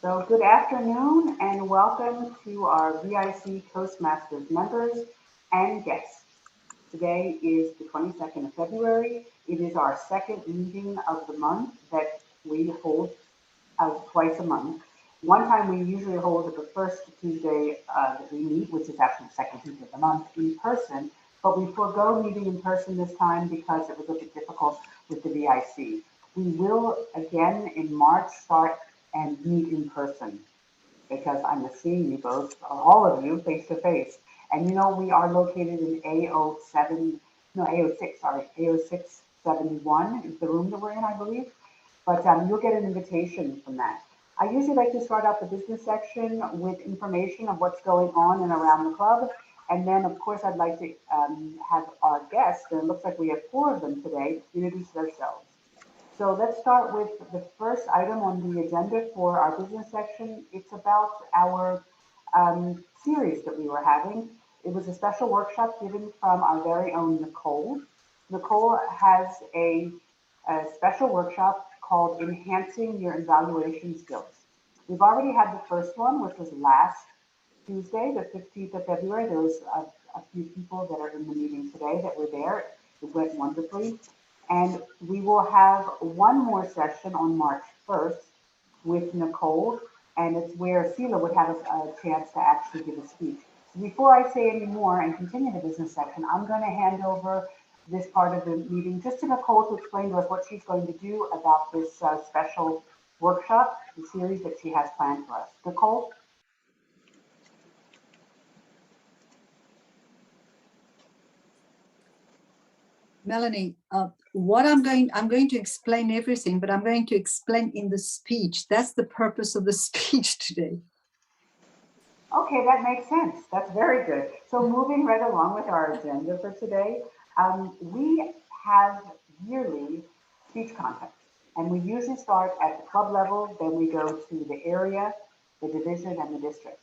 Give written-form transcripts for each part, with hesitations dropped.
So good afternoon and welcome to our VIC Toastmasters members and guests. Today is the 22nd of February. It is our second meeting of the month that we hold twice a month. One time we usually hold it the first Tuesday that we meet, which is actually the second Tuesday of the month, in person, but we forego meeting in person this time because it was a bit difficult with the VIC. We will again in March start and meet in person because I'm seeing you both, all of you, face to face. And we are located in AO6, sorry, AO671 is the room that we're in, I believe. But you'll get an invitation from that. I usually like to start out the business section with information of what's going on and around the club. And then, of course, I'd like to have our guests, and it looks like we have four of them today, introduce themselves. So let's start with the first item on the agenda for our business section. It's about our series that we were having. It was a special workshop given from our very own Nicole. Nicole has a special workshop called Enhancing Your Evaluation Skills. We've already had the first one, which was last Tuesday, the 15th of February. There was a few people that are in the meeting today that were there. It went wonderfully. And we will have one more session on March 1st with Nicole, and it's where Sila would have a chance to actually give a speech. So before I say any more and continue the business section, I'm going to hand over this part of the meeting just to Nicole to explain to us what she's going to do about this special workshop, the series that she has planned for us. Nicole? Melanie, I'm going to explain everything, but I'm going to explain in the speech. That's the purpose of the speech today. Okay, that makes sense. That's very good. So moving right along with our agenda for today, we have yearly speech contests, and we usually start at the club level, then we go to the area, the division, and the district.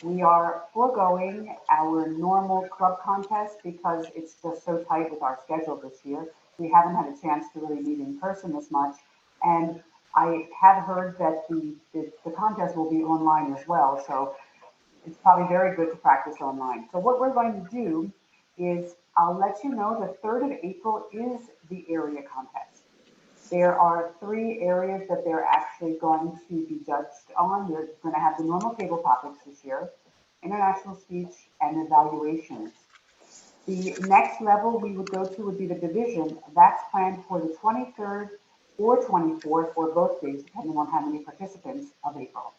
We are foregoing our normal club contest because it's just so tight with our schedule this year. We haven't had a chance to really meet in person this much. And I have heard that the contest will be online as well. So it's probably very good to practice online. So what we're going to do is I'll let you know the 3rd of April is the area contest. There are 3 areas that they're actually going to be judged on. They're going to have the normal table topics this year, international speech, and evaluations. The next level we would go to would be the division. That's planned for the 23rd or 24th, or both days, depending on how many participants of April.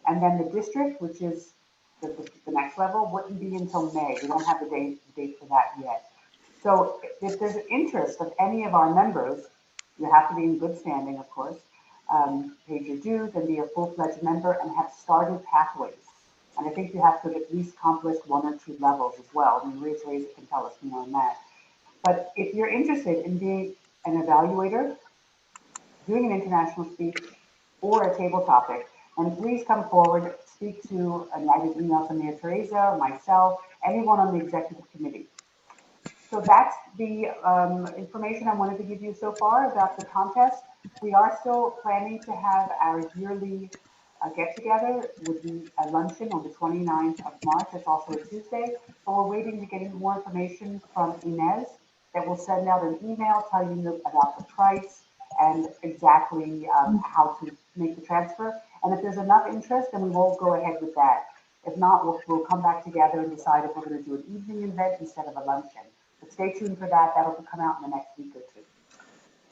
And then the district, which is the next level, wouldn't be until May. We don't have the date for that yet. So if there's an interest of any of our members, you have to be in good standing, of course, pay your dues and be a full-fledged member and have started pathways. And I think you have to have at least accomplished 1 or 2 levels as well. I mean, Rachel can tell us more on that. But if you're interested in being an evaluator, doing an international speech, or a table topic, and please come forward, speak to an either email to Maria Teresa, myself, anyone on the executive committee. So that's the information I wanted to give you so far about the contest. We are still planning to have our yearly get-together would be a luncheon on the 29th of March. It's also a Tuesday, but we're waiting to get more information from Inez that will send out an email telling you about the price and exactly how to make the transfer. And if there's enough interest, then we will go ahead with that. If not, we'll come back together and decide if we're going to do an evening event instead of a luncheon. But stay tuned for that. That'll come out in the next week or 2.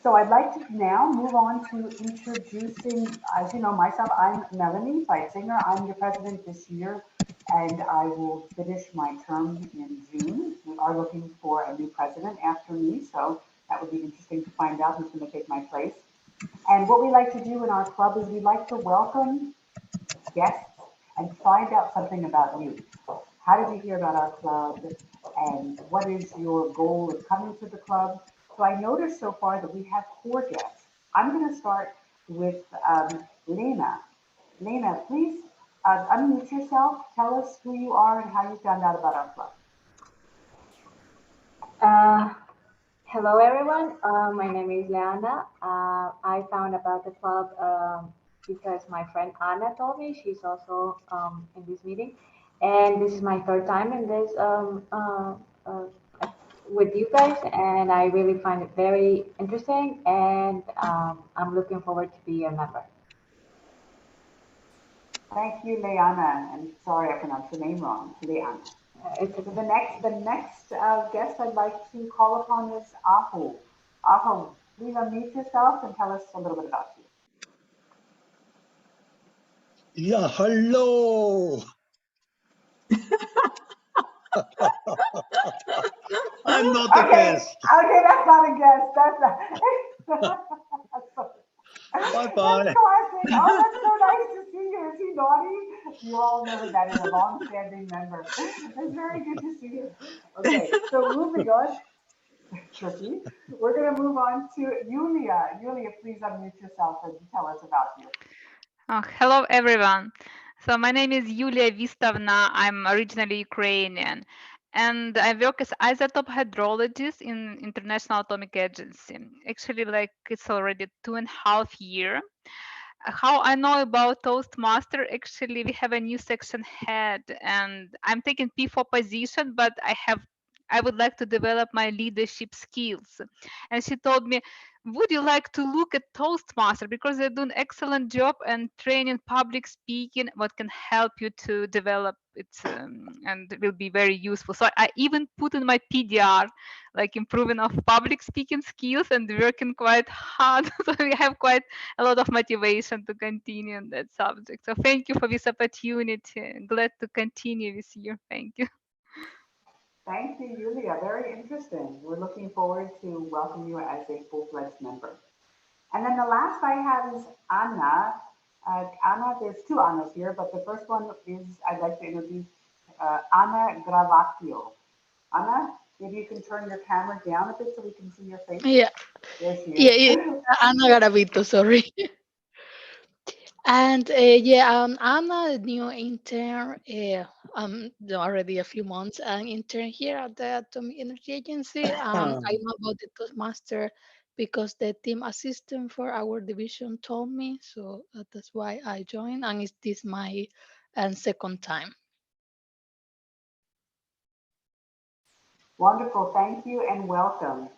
So I'd like to now move on to introducing, as you know, myself, I'm Melanie Feitzinger. I'm your president this year, and I will finish my term in June. We are looking for a new president after me, so that would be interesting to find out who's going to take my place. And what we like to do in our club is we like to welcome guests and find out something about you. How did you hear about our club? And what is your goal of coming to the club? So I noticed so far that we have 4 guests. I'm going to start with Lena. Lena, please unmute yourself. Tell us who you are and how you found out about our club. Hello, everyone. My name is Leanda. I found about the club because my friend Anna told me she's also in this meeting, and this is my third time in this with you guys, and I really find it very interesting, and I'm looking forward to be a member. Thank you, Leanna. And sorry, I pronounced your name wrong, Leanna. It's So the next guest I'd like to call upon is Aho. Aho, please unmute yourself and tell us a little bit about you. Yeah, hello. I'm not a guest. Okay, that's not a guest. That's not. Bye-bye. That's classic. Oh, that's so nice to see you. Is he naughty? You all know that is a long-standing member. It's very good to see you. Okay, so moving on, tricky. We're going to move on to Yulia. Yulia, please unmute yourself and tell us about you. Hello, everyone. So my name is Yulia Vistovna. I'm originally Ukrainian, and I work as isotope hydrologist in International Atomic Agency. Actually, like it's already 2.5 years. How I know about Toastmaster, actually, we have a new section head, and I'm taking P4 position, but I would like to develop my leadership skills. And she told me, would you like to look at Toastmaster because they're doing excellent job and training public speaking, what can help you to develop it and will be very useful. So I even put in my PDR, like improving of public speaking skills and working quite hard. So we have quite a lot of motivation to continue in that subject. So thank you for this opportunity. Glad to continue with you. Thank you. Thank you, Yulia. Very interesting. We're looking forward to welcome you as a full-fledged member. And then the last I have is Anna. Anna, there's two Annas here, but the first one is I'd like to introduce Anna Gravacchio. Anna, maybe you can turn your camera down a bit so we can see your face. Yeah, There she yeah, is. Ana Garavito, sorry. And I'm a new intern. Already a few months an intern here at the Atomic Energy Agency. I know about the Toastmaster because the team assistant for our division told me, so that's why I joined. And it's this my second time. Wonderful. Thank you and welcome.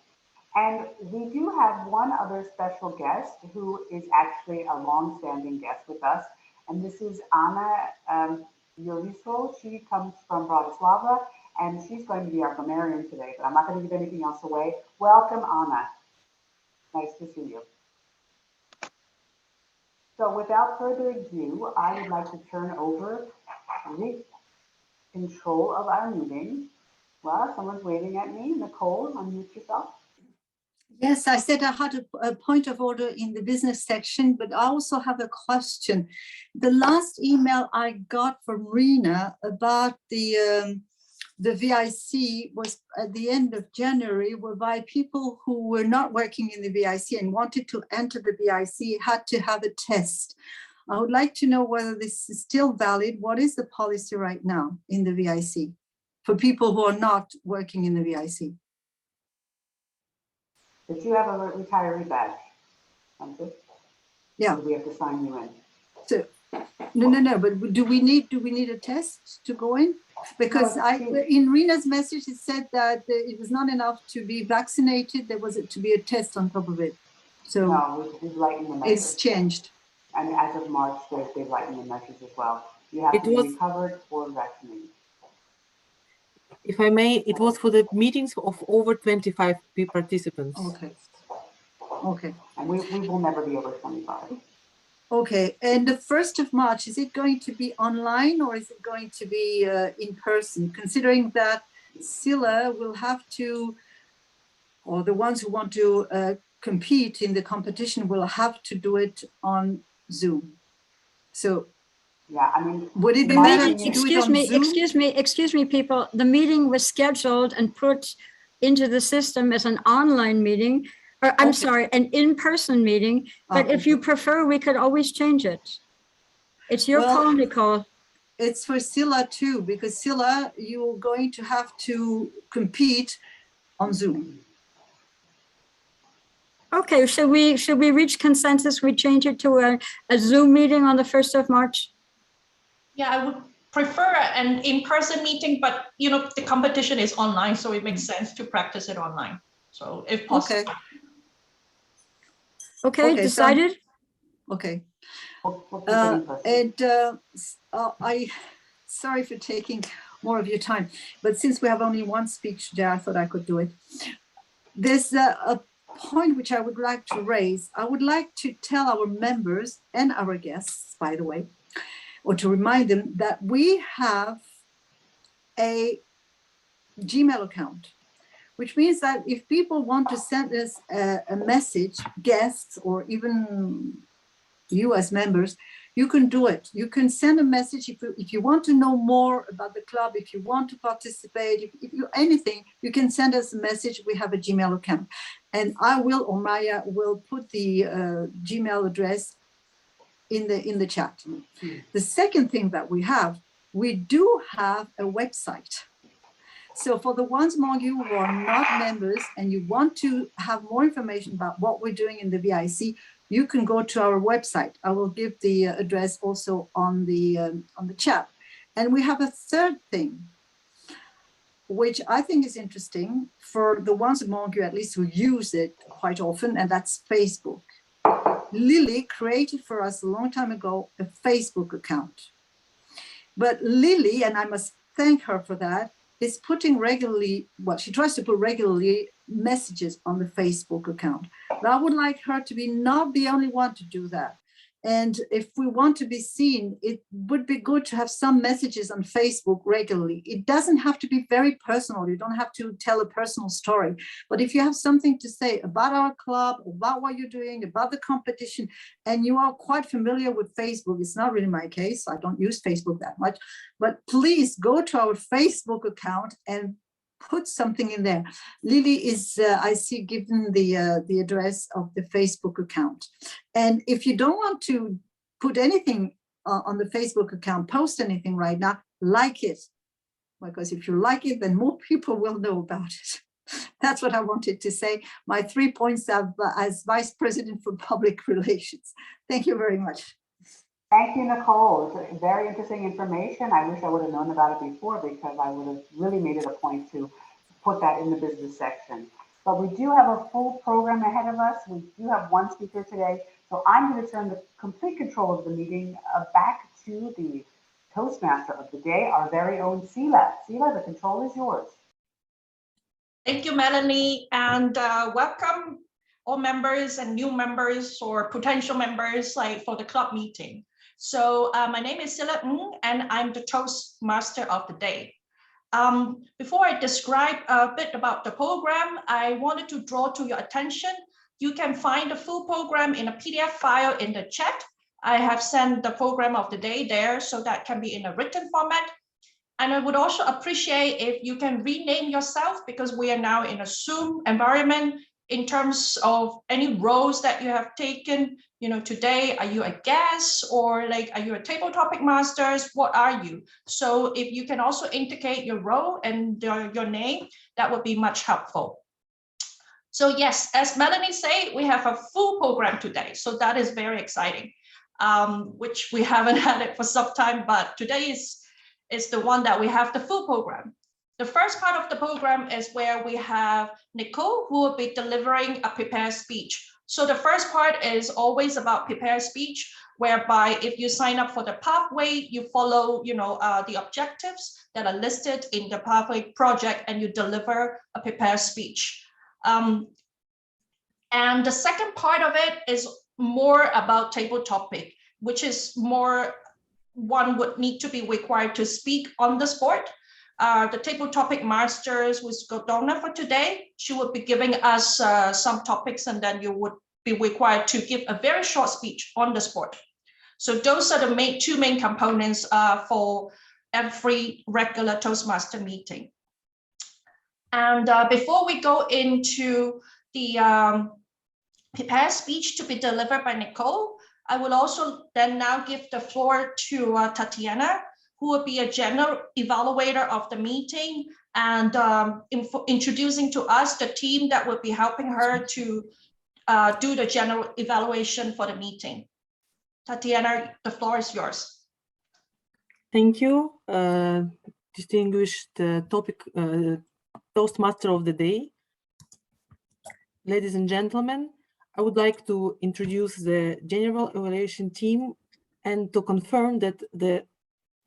And we do have one other special guest who is actually a long-standing guest with us, and this is Anna Yuriso. She comes from Bratislava, and she's going to be our grammarian today, but I'm not going to give anything else away. Welcome, Anna. Nice to see you. So without further ado, I would like to turn over the control of our meeting. Well, someone's waving at me. Nicole, unmute yourself. Yes, I said I had a point of order in the business section, but I also have a question. The last email I got from Rena about the VIC was at the end of January, whereby people who were not working in the VIC and wanted to enter the VIC had to have a test. I would like to know whether this is still valid. What is the policy right now in the VIC for people who are not working in the VIC? But you have a retiree badge, don't you? Yeah. Or do we have to sign you in? So, no. But do we need a test to go in? Because in Rena's message it said that it was not enough to be vaccinated. There was to be a test on top of it. So no, we've lightened the measures. It's changed. And as of March, they've lightened the measures as well. You have to be recovered or vaccinated. If I may, it was for the meetings of over 25 participants. Okay. And we will never be over 25. Okay, and the 1st of March, is it going to be online or is it going to be in person? Considering that Scylla will have to, or the ones who want to compete in the competition will have to do it on Zoom. So yeah, I mean, would it be better to do it on Zoom? Excuse me, people. The meeting was scheduled and put into the system as an online meeting, or I'm sorry, an in-person meeting. But if you prefer, we could always change it. It's your call, Nicole. It's for Scylla too, because Scylla, you're going to have to compete on Zoom. Okay, should we reach consensus? We change it to a Zoom meeting on the 1st of March? Yeah, I would prefer an in-person meeting, but you know, the competition is online, so it makes sense to practice it online. So if possible. Okay, decided? Okay. We'll keep it in person. And sorry for taking more of your time, but since we have only one speech today, I thought I could do it. There's a point which I would like to raise. I would like to tell our members and our guests, by the way, or to remind them that we have a Gmail account, which means that if people want to send us a message, guests, or even you as members, you can do it. You can send a message if you want to know more about the club, if you want to participate, if you anything, you can send us a message. We have a Gmail account, and I will, or Maya will put the Gmail address in the chat. The second thing that we do have a website. So for the ones among you who are not members and you want to have more information about what we're doing in the VIC, you can go to our website. I will give the address also on the chat. And we have a third thing, which I think is interesting for the ones among you, at least, who use it quite often, and that's Facebook. Lily created for us a long time ago a Facebook account. But Lily, and I must thank her for that, is putting regularly, well, she tries to put regularly messages on the Facebook account. But I would like her to be not the only one to do that. And if we want to be seen, it would be good to have some messages on Facebook regularly. It doesn't have to be very personal. You don't have to tell a personal story. But if you have something to say about our club, about what you're doing, about the competition, and you are quite familiar with Facebook, it's not really my case. I don't use Facebook that much. But please go to our Facebook account and put something in there. Lily is, I see, given the address of the Facebook account. And if you don't want to put anything on the Facebook account, post anything right now, like it. Because if you like it, then more people will know about it. That's what I wanted to say. My 3 points as Vice President for Public Relations. Thank you very much. Thank you, Nicole. It's very interesting information. I wish I would have known about it before, because I would have really made it a point to put that in the business section. But we do have a full program ahead of us. We do have one speaker today. So I'm going to turn the complete control of the meeting back to the Toastmaster of the day, our very own Sila. Sila, the control is yours. Thank you, Melanie, and welcome all members and new members or potential members for the club meeting. So my name is Sila Ng, and I'm the Toastmaster of the day. Before I describe a bit about the program, I wanted to draw to your attention. You can find the full program in a PDF file in the chat. I have sent the program of the day there, so that can be in a written format. And I would also appreciate if you can rename yourself, because we are now in a Zoom environment, in terms of any roles that you have taken. You know, today, are you a guest, or are you a table topic masters? What are you? So if you can also indicate your role and your name, that would be much helpful. So yes, as Melanie said, we have a full program today. So that is very exciting, which we haven't had it for some time, but today is the one that we have the full program. The first part of the program is where we have Nicole, who will be delivering a prepared speech. So the first part is always about prepared speech, whereby if you sign up for the pathway, you follow, the objectives that are listed in the pathway project, and you deliver a prepared speech. And the second part of it is more about table topic, which is more one would need to be required to speak on the sport. The table topic masters was Godona for today. She will be giving us some topics, and then you would be required to give a very short speech on the sport. So those are the two main components for every regular Toastmaster meeting. And before we go into the prepared speech to be delivered by Nicole, I will also then now give the floor to Tatiana, who will be a general evaluator of the meeting and introducing to us the team that will be helping her to do the general evaluation for the meeting. Tatiana, the floor is yours. Thank you, distinguished Toastmaster of the day. Ladies and gentlemen, I would like to introduce the general evaluation team and to confirm that the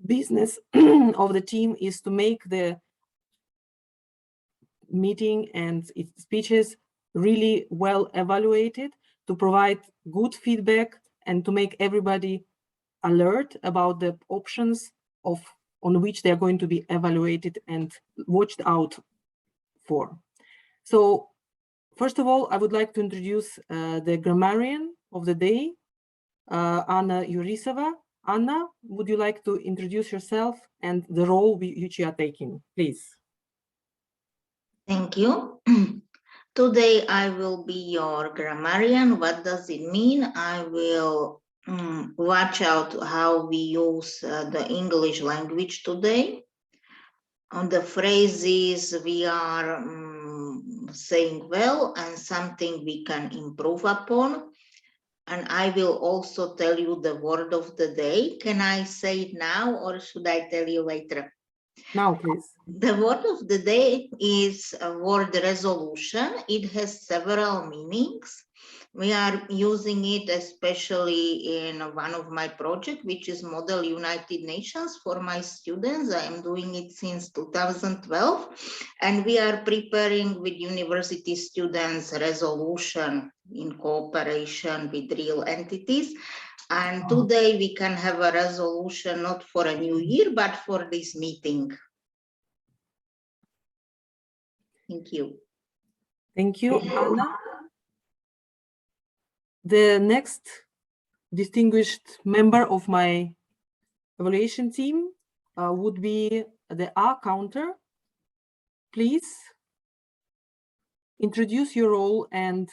business of the team is to make the meeting and its speeches really well evaluated, to provide good feedback and to make everybody alert about the options on which they're going to be evaluated and watched out for. So first of all, I would like to introduce the grammarian of the day, Anna Yurisova. Anna, would you like to introduce yourself and the role which you are taking, please? Thank you. Today I will be your grammarian. What does it mean? I will watch out how we use the English language today. On the phrases we are saying well and something we can improve upon. And I will also tell you the word of the day. Can I say it now or should I tell you later? Now, please. The word of the day is a word resolution. It has several meanings. We are using it especially in one of my projects, which is Model United Nations for my students. I am doing it since 2012, and we are preparing with university students resolution in cooperation with real entities. And today we can have a resolution not for a new year, but for this meeting. Thank you. Thank you, Anna. The next distinguished member of my evaluation team would be the R counter. Please introduce your role, and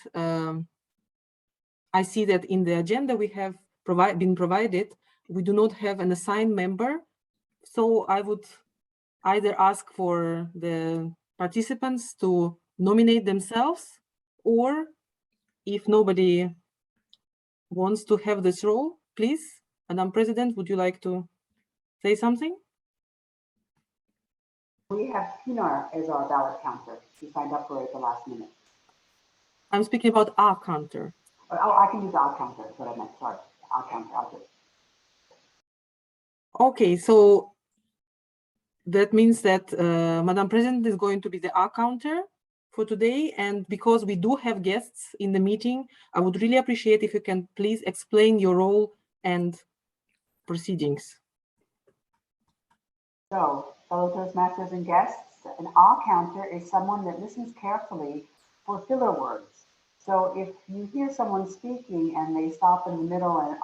I see that in the agenda we have been provided, we do not have an assigned member. So I would either ask for the participants to nominate themselves, or if nobody wants to have this role, please, Madam President, would you like to say something? We have Pinar as our ballot counter. She signed up for it at the last minute. I'm speaking about our counter. Oh, I can use our counter, that's what I meant, sorry. Our counter, I'll do it. Okay, so that means that Madam President is going to be the R counter for today. And because we do have guests in the meeting, I would really appreciate if you can please explain your role and proceedings. So, fellow Toastmasters and guests, an R counter is someone that listens carefully for filler words. So if you hear someone speaking and they stop in the middle and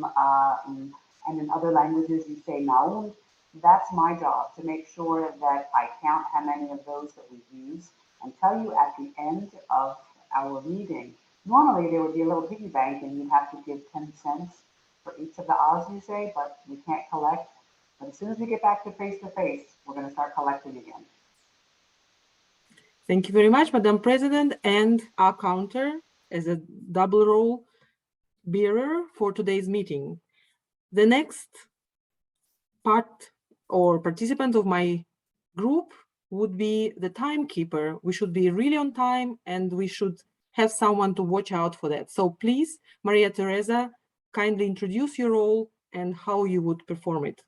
are and in other languages you say naum, that's my job to make sure that I count how many of those that we use and tell you at the end of our meeting. Normally there would be a little piggy bank and you'd have to give 10 cents for each of the R's you say, but we can't collect. But as soon as we get back to face, we're going to start collecting again. Thank you very much, Madam President, and our counter as a double role bearer for today's meeting. The next part or participant of my group would be the timekeeper. We should be really on time and we should have someone to watch out for that. So please, Maria Teresa, kindly introduce your role and how you would perform it.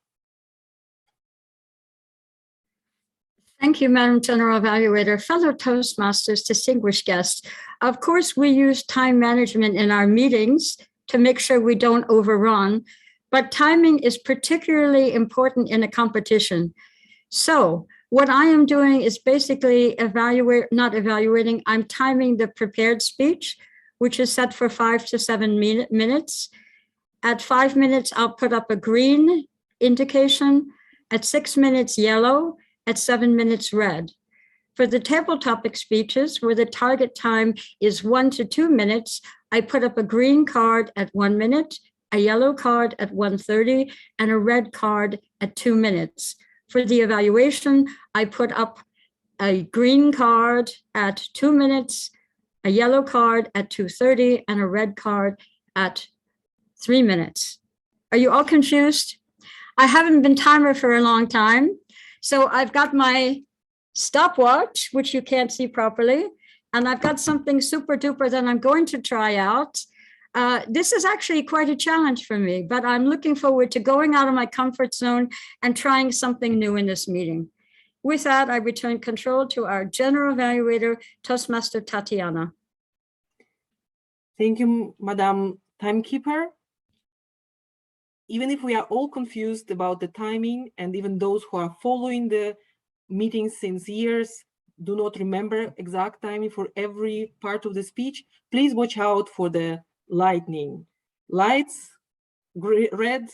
Thank you, Madam General Evaluator. Fellow Toastmasters, distinguished guests. Of course, we use time management in our meetings to make sure we don't overrun, but timing is particularly important in a competition. So what I am doing is basically I'm timing the prepared speech, which is set for 5 to 7 minutes. At 5 minutes, I'll put up a green indication. At 6 minutes, yellow. At 7 minutes, red. For the table topic speeches, where the target time is 1 to 2 minutes, I put up a green card at 1 minute, a yellow card at 1:30, and a red card at 2 minutes. For the evaluation, I put up a green card at 2 minutes, a yellow card at 2:30, and a red card at 3 minutes. Are you all confused? I haven't been timer for a long time, so I've got my stopwatch, which you can't see properly, and I've got something super duper that I'm going to try out. This is actually quite a challenge for me, but I'm looking forward to going out of my comfort zone and trying something new in this meeting. With that, I return control to our general evaluator, Toastmaster Tatiana. Thank you, Madam Timekeeper. Even if we are all confused about the timing, and even those who are following the meetings since years do not remember exact timing for every part of the speech, please watch out for the lightning. Lights, red,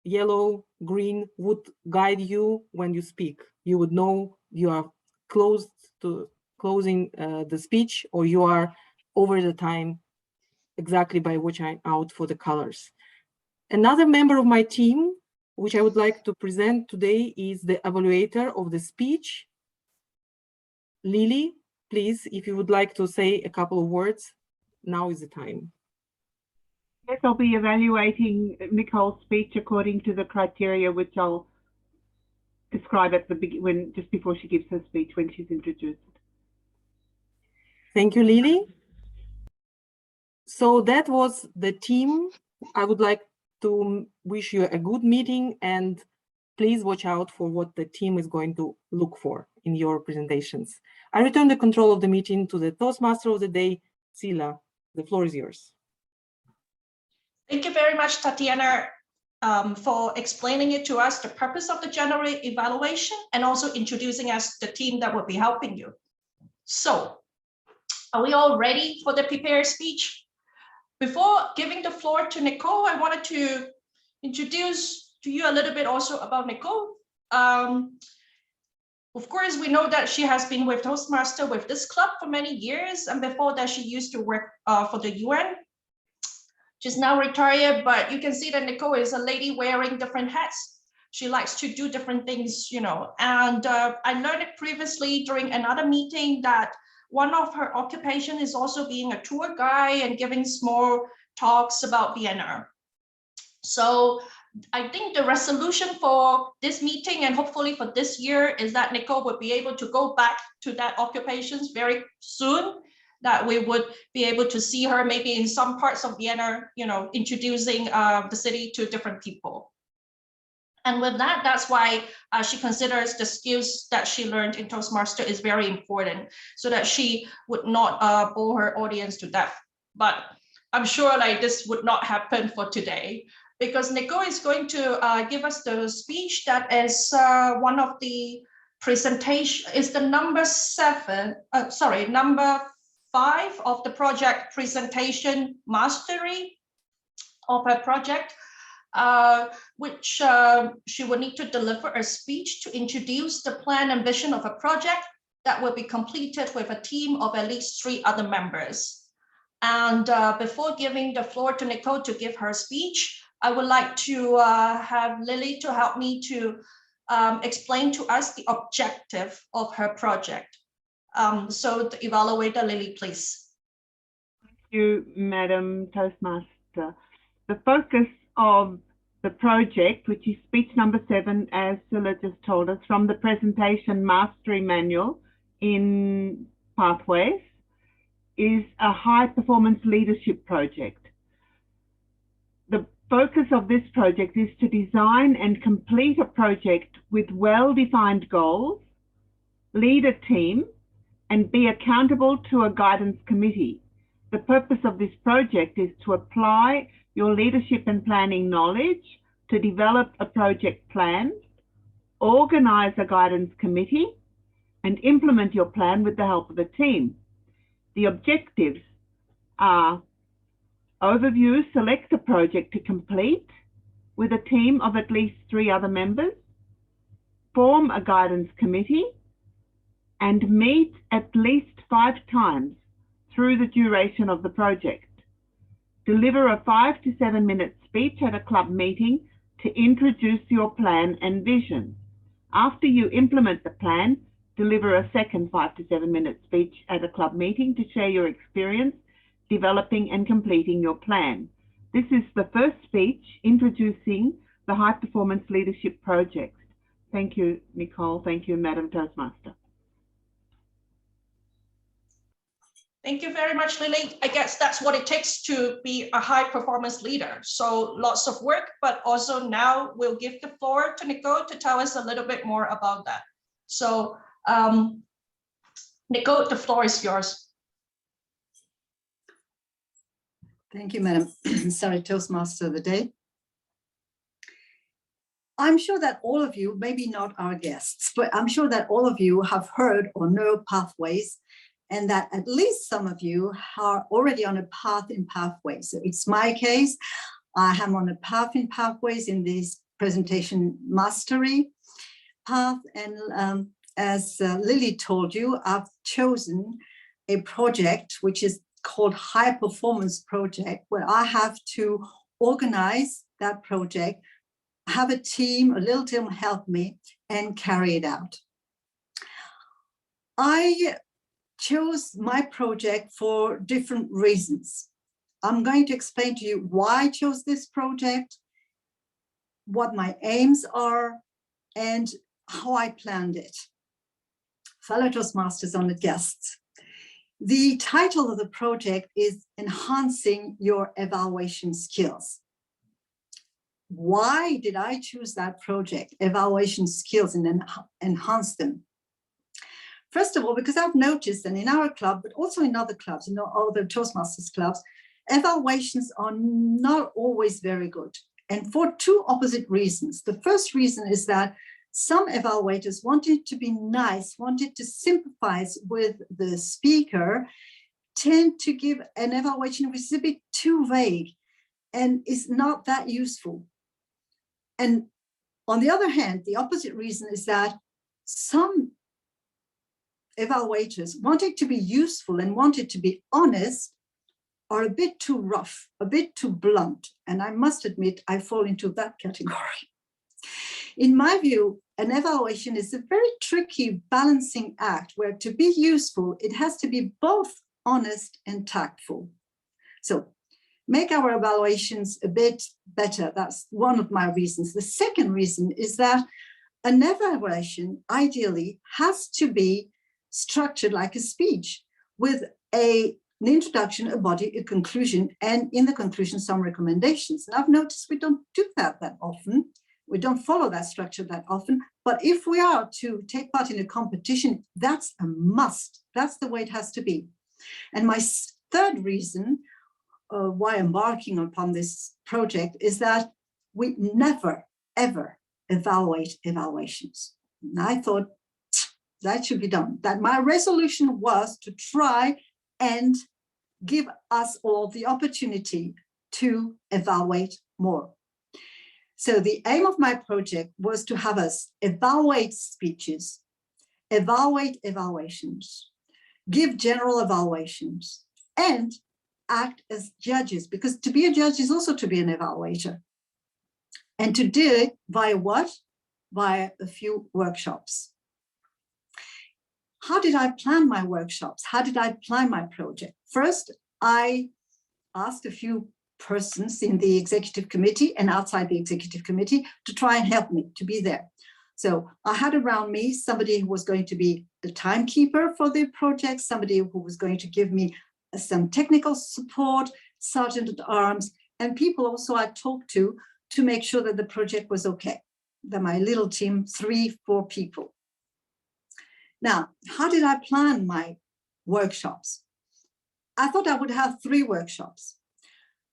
yellow, green would guide you when you speak. You would know you are close to closing the speech, or you are over the time, exactly by watching out for the colors. Another member of my team, which I would like to present today, is the evaluator of the speech. Lily, please, if you would like to say a couple of words, now is the time. Yes, I'll be evaluating Nicole's speech according to the criteria which I'll describe at the beginning, just before she gives her speech, when she's introduced. Thank you, Lily. So that was the team. I would like to wish you a good meeting, and please watch out for what the team is going to look for in your presentations. I return the control of the meeting to the Toastmaster of the day, Sila. The floor is yours. Thank you very much, Tatiana, for explaining it to us, the purpose of the general evaluation, and also introducing us the team that will be helping you. So, are we all ready for the prepared speech? Before giving the floor to Nicole, I wanted to introduce to you a little bit also about Nicole. Of course, we know that she has been with Toastmaster with this club for many years, and before that she used to work for the UN. She's now retired, but you can see that Nicole is a lady wearing different hats. She likes to do different things, you know, and I learned it previously during another meeting that one of her occupation is also being a tour guide and giving small talks about Vienna. So I think the resolution for this meeting and hopefully for this year is that Nicole would be able to go back to that occupations very soon, that we would be able to see her maybe in some parts of Vienna, you know, introducing the city to different people. And with that, that's why she considers the skills that she learned in Toastmaster is very important, so that she would not bore her audience to death. But I'm sure like this would not happen for today, because Nicole is going to give us the speech that is one of the presentation, is the number 5 of the project presentation mastery of her project, which she will need to deliver a speech to introduce the plan and vision of a project that will be completed with a team of at least 3 other members. And before giving the floor to Nicole to give her speech, I would like to have Lily to help me to explain to us the objective of her project. So the evaluator, Lily, please. Thank you, Madam Toastmaster. The focus of the project, which is speech number 7, as Sila just told us, from the presentation mastery manual in Pathways, is a high performance leadership project. The focus of this project is to design and complete a project with well-defined goals, lead a team, and be accountable to a guidance committee. The purpose of this project is to apply your leadership and planning knowledge to develop a project plan, organize a guidance committee, and implement your plan with the help of a team. The objectives are: overview, select a project to complete with a team of at least 3 other members, form a guidance committee, and meet at least 5 times through the duration of the project. Deliver a 5 to 7 minute speech at a club meeting to introduce your plan and vision. After you implement the plan, deliver a second 5 to 7 minute speech at a club meeting to share your experience developing and completing your plan. This is the first speech introducing the High Performance Leadership Project. Thank you, Nicole. Thank you, Madam Toastmaster. Thank you very much, Lily. I guess that's what it takes to be a high performance leader. So lots of work, but also now we'll give the floor to Nicole to tell us a little bit more about that. So Nicole, the floor is yours. Thank you, Madam. Sorry, Toastmaster of the day. I'm sure that all of you, maybe not our guests, but I'm sure that all of you have heard or know pathways, and that at least some of you are already on a path in pathways. So it's my case. I am on a path in pathways in this presentation mastery path. And as Lily told you, I've chosen a project which is called High Performance Project, where I have to organize that project, have a team, a little team help me and carry it out. I chose my project for different reasons. I'm going to explain to you why I chose this project, what my aims are, and how I planned it. Fellow Toastmasters, honored guests, the title of the project is Enhancing Your Evaluation Skills. Why did I choose that project, evaluation skills, and enhance them? First of all, because I've noticed, and in our club, but also in other clubs, other Toastmasters clubs, evaluations are not always very good. And for two opposite reasons. The first reason is that some evaluators wanted to be nice, wanted to sympathize with the speaker, tend to give an evaluation which is a bit too vague and is not that useful. And on the other hand, the opposite reason is that some evaluators wanted to be useful and wanted to be honest are a bit too rough, a bit too blunt. And I must admit, I fall into that category. In my view, an evaluation is a very tricky balancing act where to be useful, it has to be both honest and tactful. So make our evaluations a bit better. That's one of my reasons. The second reason is that an evaluation ideally has to be structured like a speech with an introduction, a body, a conclusion, and in the conclusion, some recommendations. And I've noticed we don't do that often. We don't follow that structure that often. But if we are to take part in a competition, that's a must. That's the way it has to be. And my third reason why embarking upon this project is that we never, ever evaluate evaluations. And I thought that should be done. That my resolution was to try and give us all the opportunity to evaluate more. So the aim of my project was to have us evaluate speeches, evaluate evaluations, give general evaluations, and act as judges, because to be a judge is also to be an evaluator. And to do it via what? Via a few workshops. How did I plan my workshops? How did I plan my project? First, I asked a few persons in the executive committee and outside the executive committee to try and help me to be there. So I had around me somebody who was going to be the timekeeper for the project, somebody who was going to give me some technical support, sergeant at arms, and people also I talked to make sure that the project was okay. That my little team, 3-4 people. Now, how did I plan my workshops? I thought I would have 3 workshops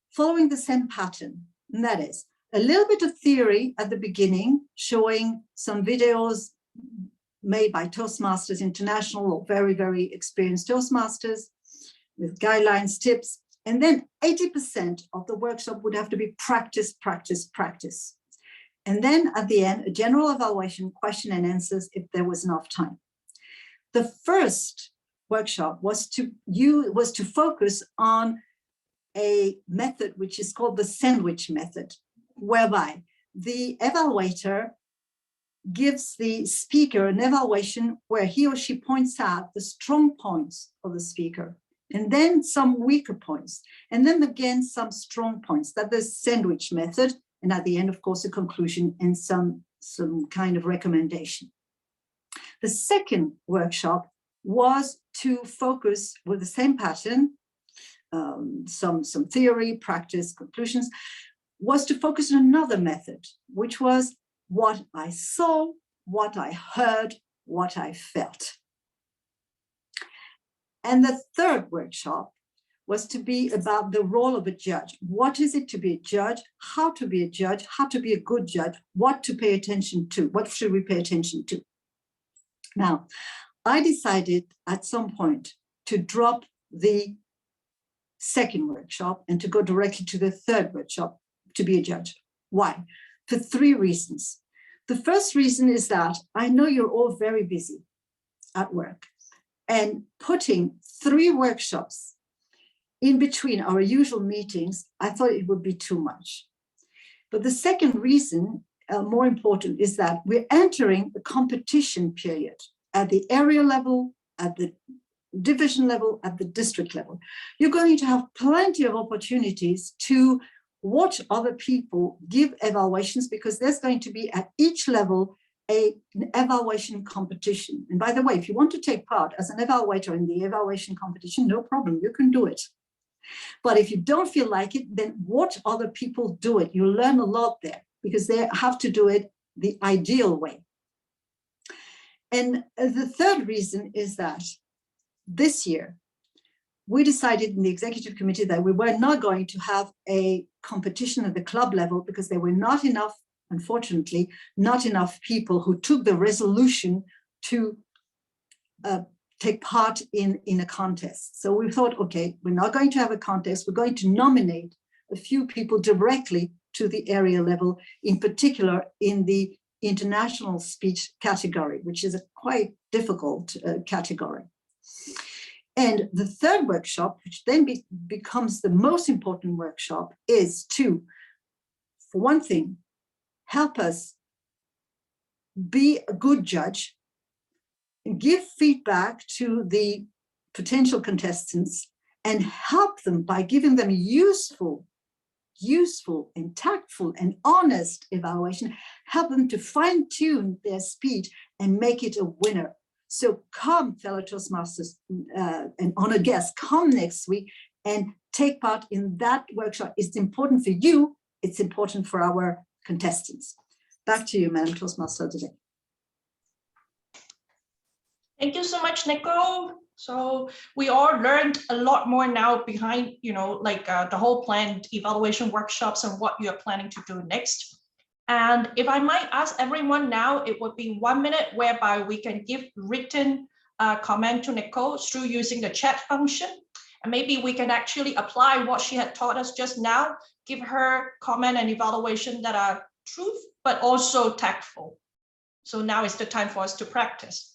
following the same pattern. And that is a little bit of theory at the beginning, showing some videos made by Toastmasters International or very, very experienced Toastmasters with guidelines, tips. And then 80% of the workshop would have to be practice, practice, practice. And then at the end, a general evaluation, question and answers if there was enough time. The first workshop was to focus on a method which is called the sandwich method, whereby the evaluator gives the speaker an evaluation where he or she points out the strong points of the speaker, and then some weaker points, and then again some strong points. That's the sandwich method, and at the end, of course, a conclusion and some kind of recommendation. The second workshop was to focus with the same pattern, some theory, practice, conclusions, was to focus on another method, which was what I saw, what I heard, what I felt. And the third workshop was to be about the role of a judge. What is it to be a judge? How to be a judge? How to be a good judge? What to pay attention to? What should we pay attention to? Now, I decided at some point to drop the second workshop and to go directly to the third workshop, to be a judge. Why? For three reasons. The first reason is that I know you're all very busy at work, and putting 3 workshops in between our usual meetings, I thought it would be too much. But the second reason, more important, is that we're entering a competition period at the area level, at the division level, at the district level. You're going to have plenty of opportunities to watch other people give evaluations, because there's going to be at each level an evaluation competition. And by the way, if you want to take part as an evaluator in the evaluation competition, no problem, you can do it. But if you don't feel like it, then watch other people do it. You'll learn a lot there, because they have to do it the ideal way. And the third reason is that this year, we decided in the executive committee that we were not going to have a competition at the club level, because there were not enough, unfortunately, not enough people who took the resolution to take part in a contest. So we thought, okay, we're not going to have a contest. We're going to nominate a few people directly to the area level, in particular in the international speech category, which is a quite difficult category. And the third workshop, which then becomes the most important workshop, is to, for one thing, help us be a good judge, give feedback to the potential contestants, and help them by giving them useful and tactful and honest evaluation, help them to fine-tune their speech and make it a winner. So come, fellow Toastmasters and honored guests, come next week and take part in that workshop. It's important for you. It's important for our contestants. Back to you, Madam Toastmaster today. Thank you so much, Nicole. So we all learned a lot more now behind, the whole planned evaluation workshops and what you are planning to do next. And if I might ask everyone now, it would be 1 minute whereby we can give written comment to Nicole through using the chat function. And maybe we can actually apply what she had taught us just now, give her comment and evaluation that are truth, but also tactful. So now is the time for us to practice.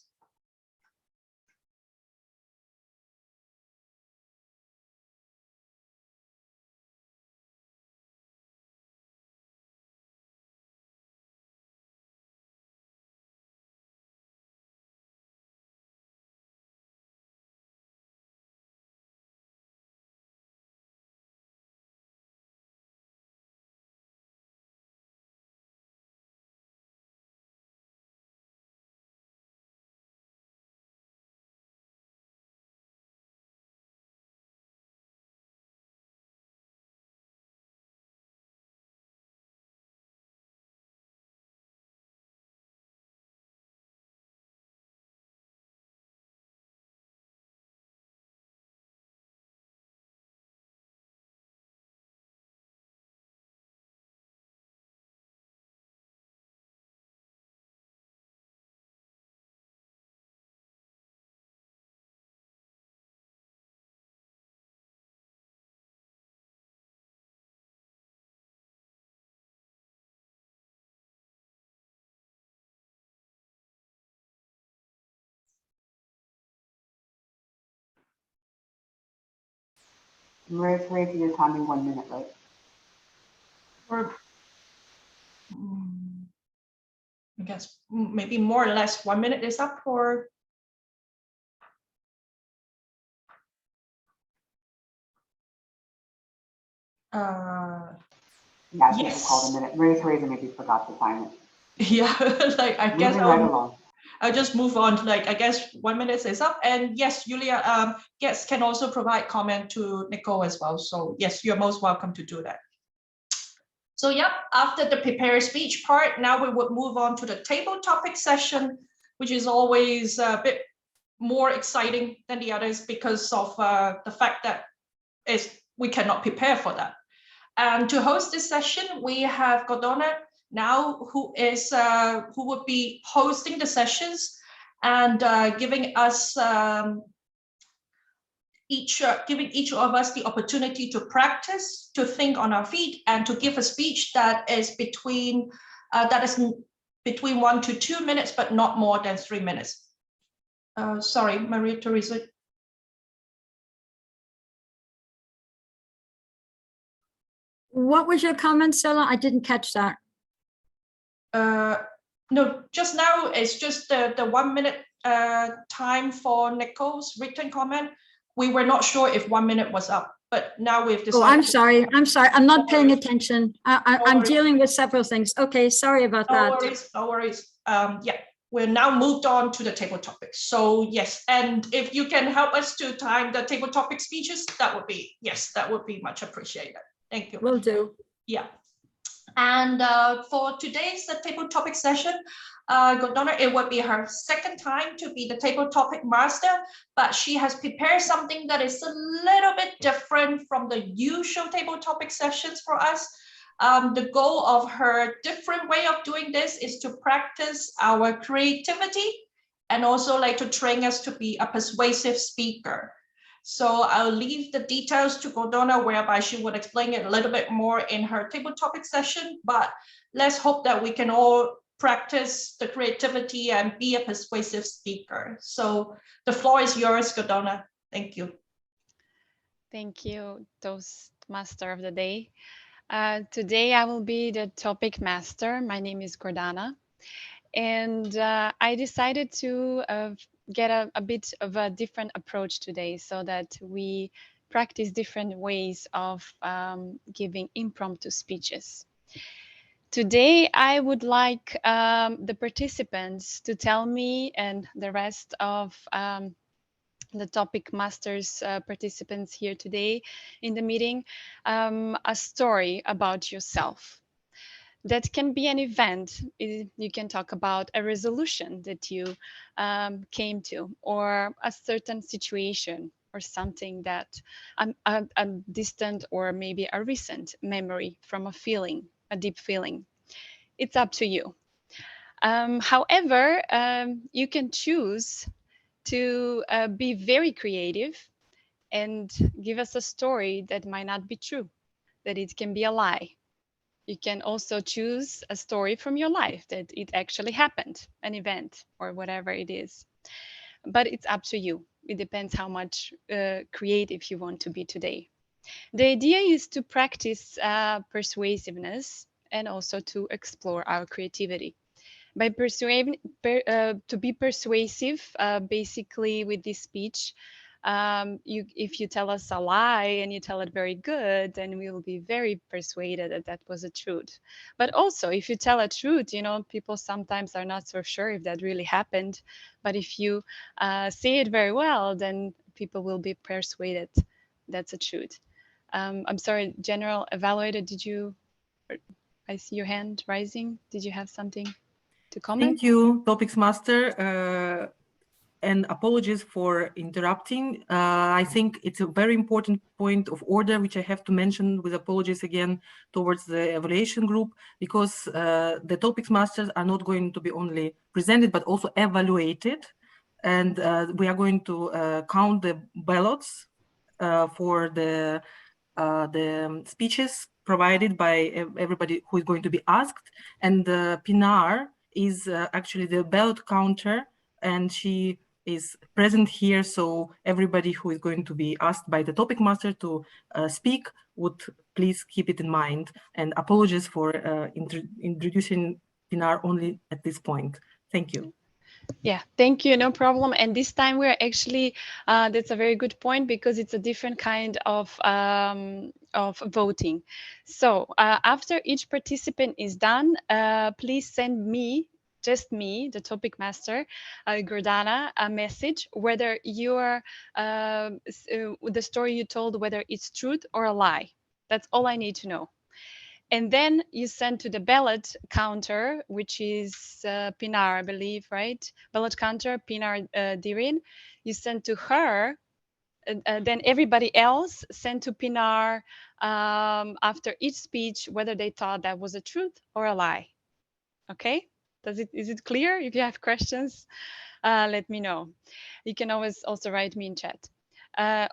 Maria Teresa, your timing 1 minute, right? I guess maybe more or less 1 minute is up for. Yeah, I think we'll call it a minute. Teresa maybe forgot to sign it. Yeah, like I guess Moving right along. I'll just move on. Like I guess 1 minute is up, and yes, Julia, guests can also provide comment to Nicole as well. So yes, you're most welcome to do that. So yep, after the prepare speech part, now we would move on to the table topic session, which is always a bit more exciting than the others because of the fact that we cannot prepare for that. And to host this session, we have Gordona now, who would be hosting the sessions and giving us giving each of us the opportunity to practice, to think on our feet, and to give a speech that is between 1 to 2 minutes, but not more than 3 minutes. Sorry, Maria Teresa. What was your comment, Stella? I didn't catch that. No, just now it's just the 1 minute time for Nicole's written comment. We were not sure if 1 minute was up, but now we've decided. Oh, I'm sorry. I'm sorry. I'm not paying attention. No I'm worries. dealing with several things. Okay, sorry about that. No worries, no worries. Yeah, we're now moved on to the table topics. So yes, and if you can help us to time the table topic speeches, that would be much appreciated. Thank you. Will do. Yeah. And for today's table topic session, Gordona, it would be her second time to be the table topic master, but she has prepared something that is a little bit different from the usual table topic sessions for us. The goal of her different way of doing this is to practice our creativity and also like to train us to be a persuasive speaker. So I'll leave the details to Gordona, whereby she would explain it a little bit more in her table topic session, but let's hope that we can all practice the creativity and be a persuasive speaker. So the floor is yours, Gordona. Thank you. Thank you, Toastmaster of the Day. Today I will be the topic master. My name is Gordana, and I decided to get a bit of a different approach today so that we practice different ways of giving impromptu speeches. Today, I would like the participants to tell me and the rest of the topic masters participants here today in the meeting a story about yourself. That can be an event. You can talk about a resolution that you came to, or a certain situation, or something that a distant or maybe a recent memory from a feeling, a deep feeling. It's up to you. However, you can choose to be very creative and give us a story that might not be true, that it can be a lie. You can also choose a story from your life that it actually happened, an event or whatever it is. But it's up to you. It depends how much creative you want to be today. The idea is to practice persuasiveness and also to explore our creativity. By to be persuasive, basically with this speech, if you tell us a lie and you tell it very good, then we will be very persuaded that that was a truth. But also, if you tell a truth, you know, people sometimes are not so sure if that really happened. But if you say it very well, then people will be persuaded that's a truth. I'm sorry, General Evaluator, I see your hand rising. Did you have something to comment? Thank you, Topics Master. And apologies for interrupting. I think it's a very important point of order, which I have to mention with apologies again towards the evaluation group, because the Topics Masters are not going to be only presented, but also evaluated. And we are going to count the ballots for the speeches provided by everybody who is going to be asked. And Pinar is actually the ballot counter, and she is present here, so everybody who is going to be asked by the topic master to speak would please keep it in mind. And apologies for introducing Pinar only at this point. Thank you. Yeah, thank you. No problem. And this time we're actually, that's a very good point because it's a different kind of voting. So after each participant is done, please send me, just me, the topic master, Gordana, a message whether the story you told, whether it's truth or a lie. That's all I need to know. And then you send to the ballot counter, which is Pinar, I believe, right? Ballot counter, Pinar Dirin. You send to her, then everybody else sent to Pinar after each speech, whether they thought that was a truth or a lie. Okay? Is it clear? If you have questions, let me know. You can always also write me in chat.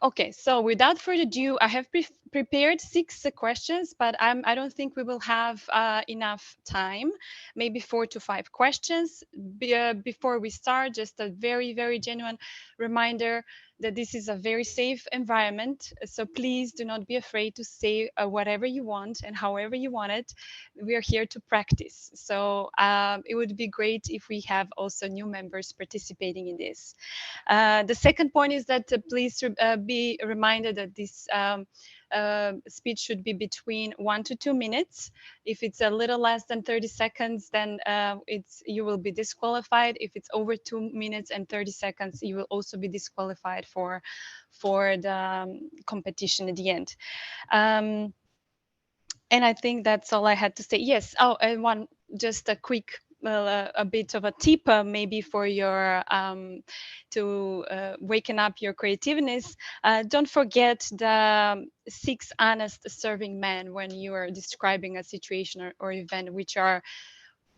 Okay, so without further ado, I have prepared 6 questions, but I don't think we will have enough time. Maybe 4 to 5 questions. Before we start, just a very, very genuine reminder that this is a very safe environment. So please do not be afraid to say whatever you want and however you want it. We are here to practice. So it would be great if we have also new members participating in this. The second point is that please be reminded that this speech should be between 1 to 2 minutes. If it's a little less than 30 seconds, then you will be disqualified. If it's over 2 minutes and 30 seconds, you will also be disqualified for the competition at the end. And I think that's all I had to say. Yes. Oh, and just a quick, a bit of a tip maybe for your to waken up your creativeness. Don't forget the 6 honest serving men when you are describing a situation or event, which are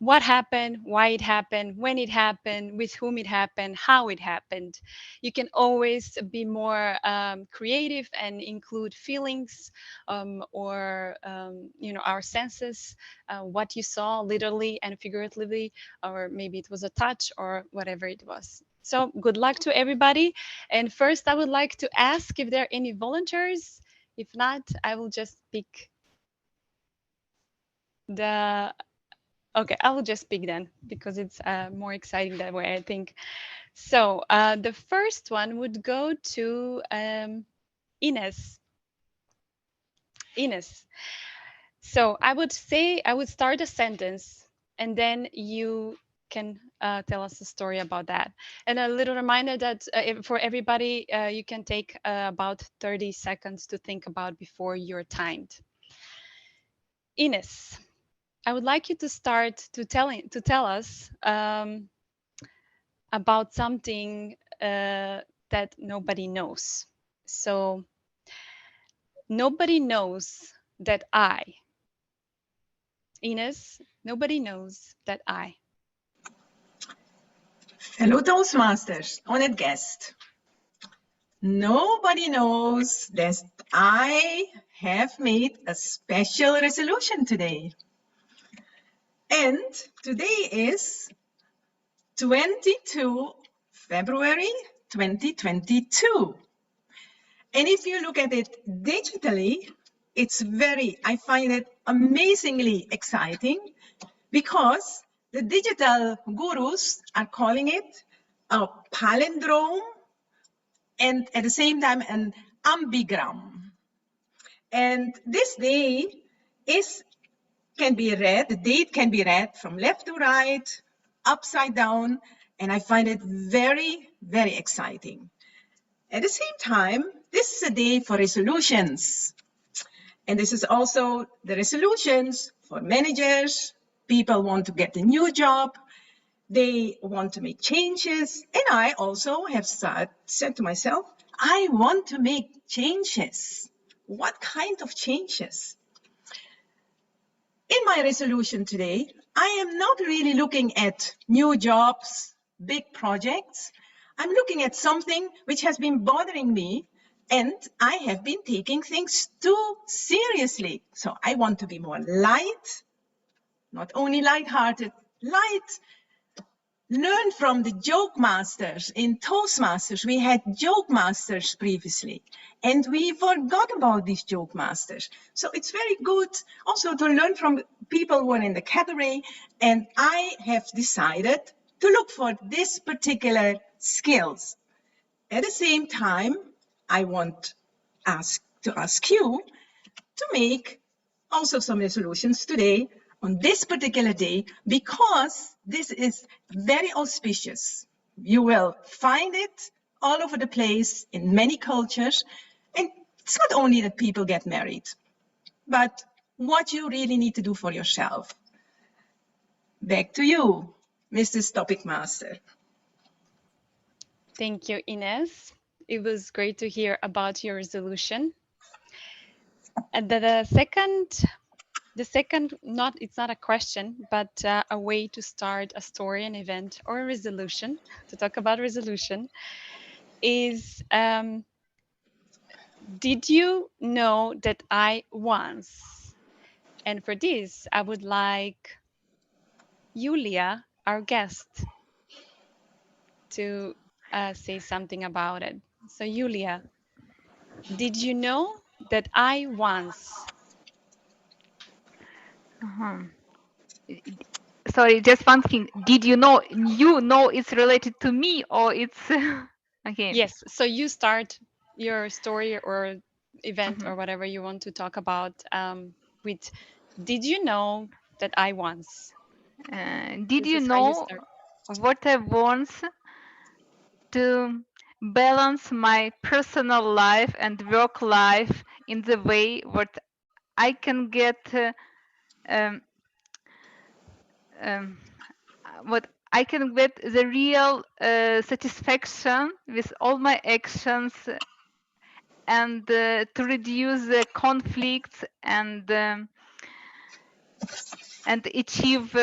what happened, why it happened, when it happened, with whom it happened, how it happened. You can always be more creative and include feelings or our senses, what you saw literally and figuratively, or maybe it was a touch or whatever it was. So good luck to everybody. And first I would like to ask if there are any volunteers. If not, I will just pick Okay, I will just pick then because it's more exciting that way, I think. So the first one would go to Ines. Ines. So I would start a sentence and then you can tell us a story about that. And a little reminder that for everybody, you can take about 30 seconds to think about before you're timed. Ines. I would like you to start to tell us about something that nobody knows. So nobody knows that Ines, nobody knows that Hello, Toastmasters, honored guest. Nobody knows that I have made a special resolution today. And today is 22 February 2022. And if you look at it digitally, I find it amazingly exciting because the digital gurus are calling it a palindrome and at the same time an ambigram. And this day can be read, the date can be read from left to right, upside down, and I find it very, very exciting. At the same time, this is a day for resolutions. And this is also the resolutions for managers. People want to get a new job. They want to make changes. And I also have said to myself, I want to make changes. What kind of changes? In my resolution today, I am not really looking at new jobs, big projects. I'm looking at something which has been bothering me, and I have been taking things too seriously. So I want to be more light, not only light-hearted, light, learn from the joke masters. In Toastmasters, we had joke masters previously, and we forgot about these joke masters. So it's very good also to learn from people who are in the category, and I have decided to look for this particular skills. At the same time, I want to ask you to make also some resolutions today on this particular day, because this is very auspicious. You will find it all over the place in many cultures. And it's not only that people get married, but what you really need to do for yourself. Back to you, Mrs. Topic Master. Thank you, Ines. It was great to hear about your resolution. And the second, it's not a question, but a way to start a story, an event, or a resolution, to talk about resolution, is did you know that I once? And for this, I would like Julia, our guest, to say something about it. So Julia, did you know that I once? Sorry, just one thing. Did you know it's related to me, or it's okay? Yes. So you start your story or event or whatever you want to talk about with, did you know that I once? Did This you is how you know start. what I want to balance my personal life and work life in the way that I can get um, um, what I can get the real satisfaction with all my actions, and to reduce the conflicts and achieve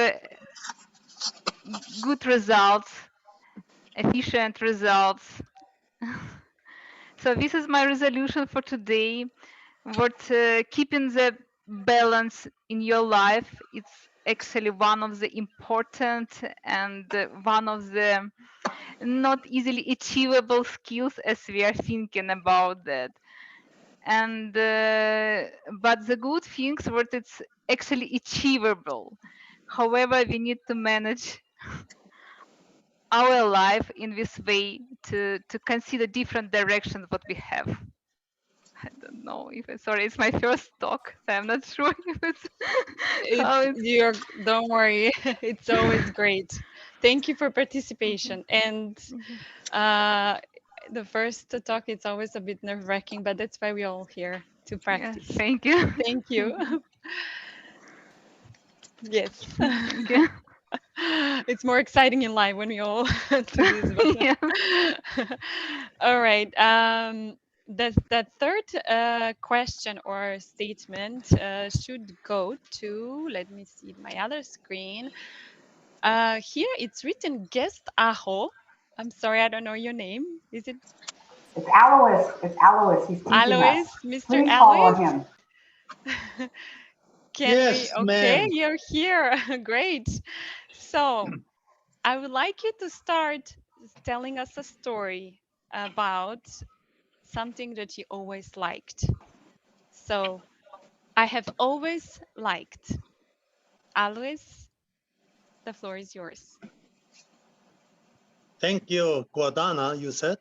good results, efficient results. So this is my resolution for today. What keeping the balance in your life, it's actually one of the important and one of the not easily achievable skills as we are thinking about that. And but the good things what it's actually achievable. However, we need to manage our life in this way to consider different directions what we have. I don't know if sorry, it's my first talk, so I'm not sure if it's how it's. Don't worry, it's always great. Thank you for participation. And the first talk, it's always a bit nerve-wracking, but that's why we're all here to practice. Yes, thank you. Thank you. Yes. Thank you. It's more exciting in life when we all do this. But all right. The third question or statement should go to, let me see my other screen. Here it's written guest Aho. I'm sorry, I don't know your name. Is it? It's Alois. It's Alois. He's teaching Alois, us. Mr. Please Alois? follow him. Yes, Okay, ma'am. you're here. Great. So I would like you to start telling us a story about something that you always liked. So I have always liked. Alois, the floor is yours. Thank you, Guadana, you said?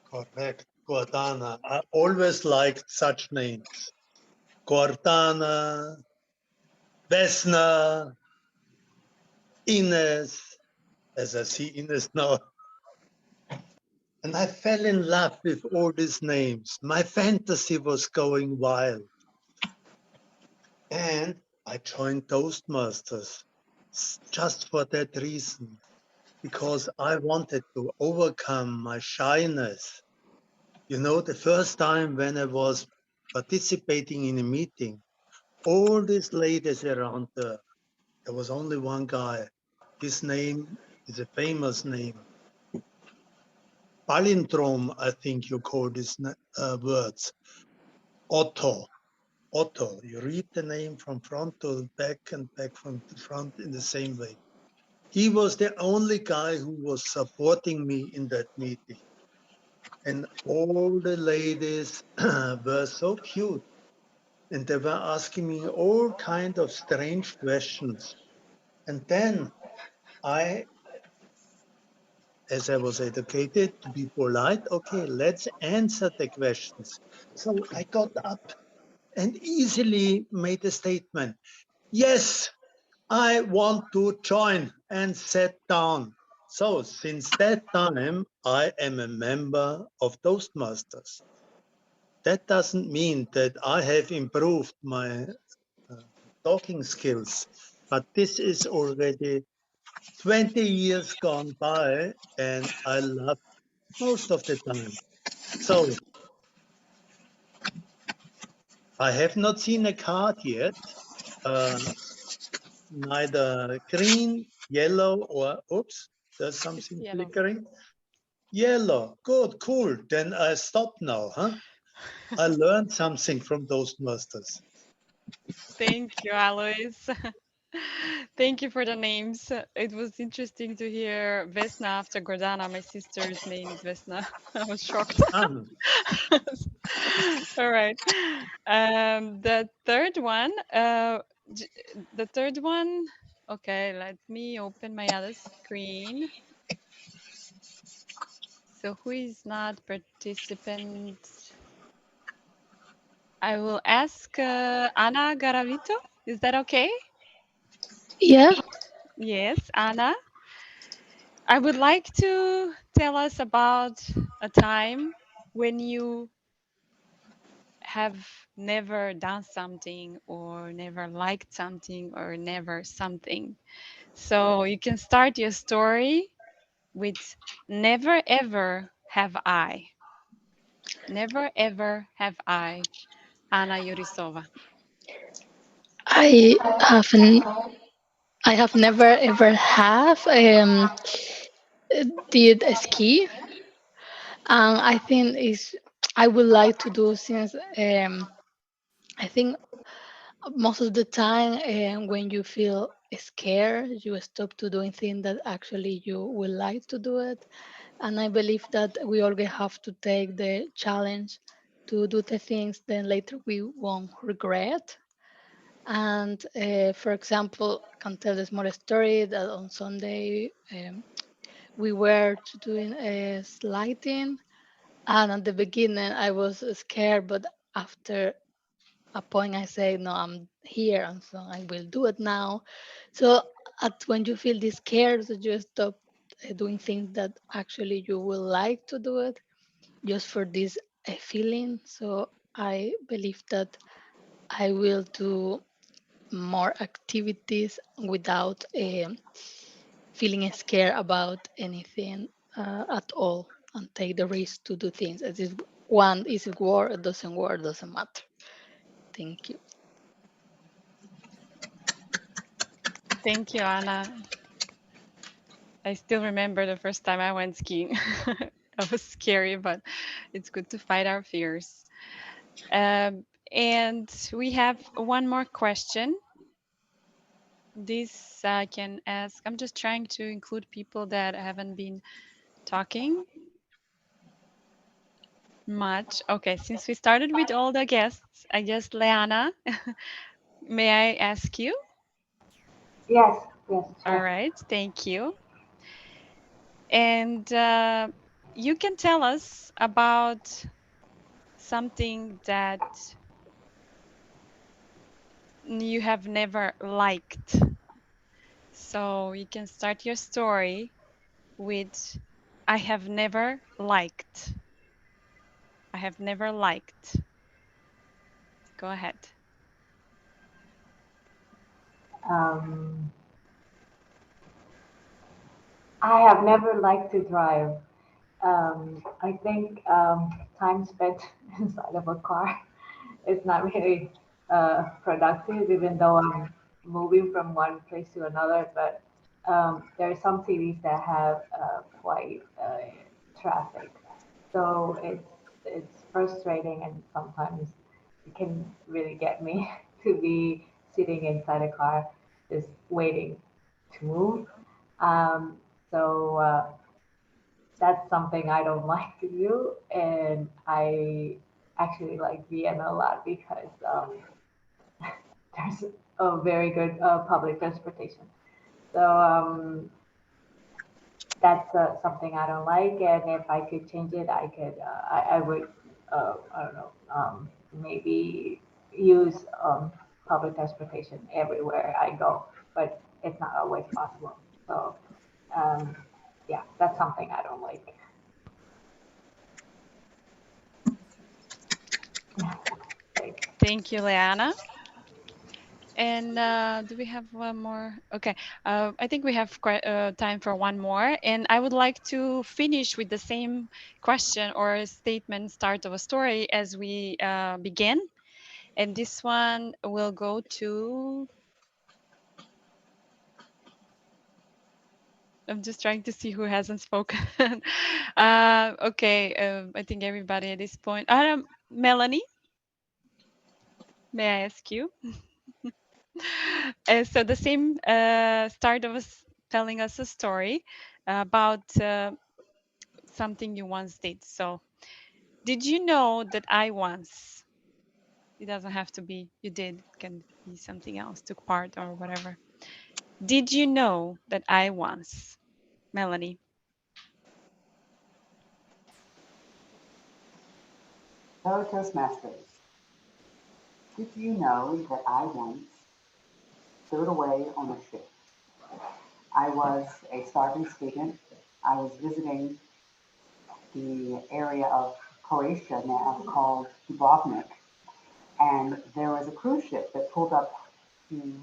Correct, Guadana. I always liked such names. Guardana, Vesna, Ines, as I see Ines now. And I fell in love with all these names. My fantasy was going wild. And I joined Toastmasters just for that reason, because I wanted to overcome my shyness. You know, the first time when I was participating in a meeting, all these ladies around there was only one guy. His name is a famous name. Palindrome, I think you call these words. Otto. Otto. You read the name from front to back and back from the front in the same way. He was the only guy who was supporting me in that meeting. And all the ladies were so cute. And they were asking me all kind of strange questions. And then as I was educated to be polite, okay, let's answer the questions. So I got up and easily made a statement. Yes, I want to join, and sat down. So since that time, I am a member of Toastmasters. That doesn't mean that I have improved my talking skills, but this is already 20 years gone by, and I love most of the time. So I have not seen a card yet, neither green, yellow, or oops, there's something yellow. flickering. Yellow, good, cool. Then I stop now, huh? I learned something from those masters. Thank you, Alois. Thank you for the names. It was interesting to hear Vesna after Gordana. My sister's name is Vesna. I was shocked. All right. The third one, okay, let me open my other screen. So who is not participant? I will ask Ana Garavito. Is that okay? Yeah. Yes, Ana. I would like to tell us about a time when you have never done something or never liked something or never something. So you can start your story with never ever have I. Never ever have I. Anna Yurisova. I haven't. I have never ever have did a ski, and I think is I would like to do since I think most of the time when you feel scared, you stop to doing things that actually you would like to do it, and I believe that we always have to take the challenge to do the things then later we won't regret. And for example, I can tell a small story that on Sunday we were doing a sliding, and at the beginning I was scared, but after a point I say, no, I'm here, and so I will do it now. So at when you feel this scared, so you stop doing things that actually you will like to do it, just for this feeling. So I believe that I will do more activities without feeling scared about anything at all, and take the risk to do things. As if one is work, it doesn't matter. Thank you. Thank you, Anna. I still remember the first time I went skiing. That was scary, but it's good to fight our fears. And we have one more question. This I can ask. I'm just trying to include people that haven't been talking much. Okay, since we started with all the guests, I guess Leana, may I ask you? Yes, yes, All sure. right, thank you. And you can tell us about something that you have never liked. So you can start your story with I have never liked. I have never liked. Go ahead. Um, I have never liked to drive. I think time spent inside of a car is not really productive, even though I'm moving from one place to another. But there are some cities that have quite traffic, so it's frustrating, and sometimes it can really get me to be sitting inside a car just waiting to move. So that's something I don't like to do, and I actually like Vienna a lot because there's a very good public transportation. So that's something I don't like, and if I could change it, I could. I would. I don't know. Maybe use public transportation everywhere I go, but it's not always possible. So um, yeah, that's something I don't like. Thanks. Thank you, Leanna. And do we have one more? Okay, I think we have time for one more. And I would like to finish with the same question or statement, start of a story as we began. And this one will go to, I'm just trying to see who hasn't spoken. Okay, I think everybody at this point. Melanie, may I ask you? So the same start of us telling us a story about something you once did. So, did you know that I once? It doesn't have to be you did. It can be something else. Took part or whatever. Did you know that I once, Melanie? Fellow Toastmasters, did you know that I once stowed away on a ship? I was a starving student. I was visiting the area of Croatia now called Dubrovnik, and there was a cruise ship that pulled up to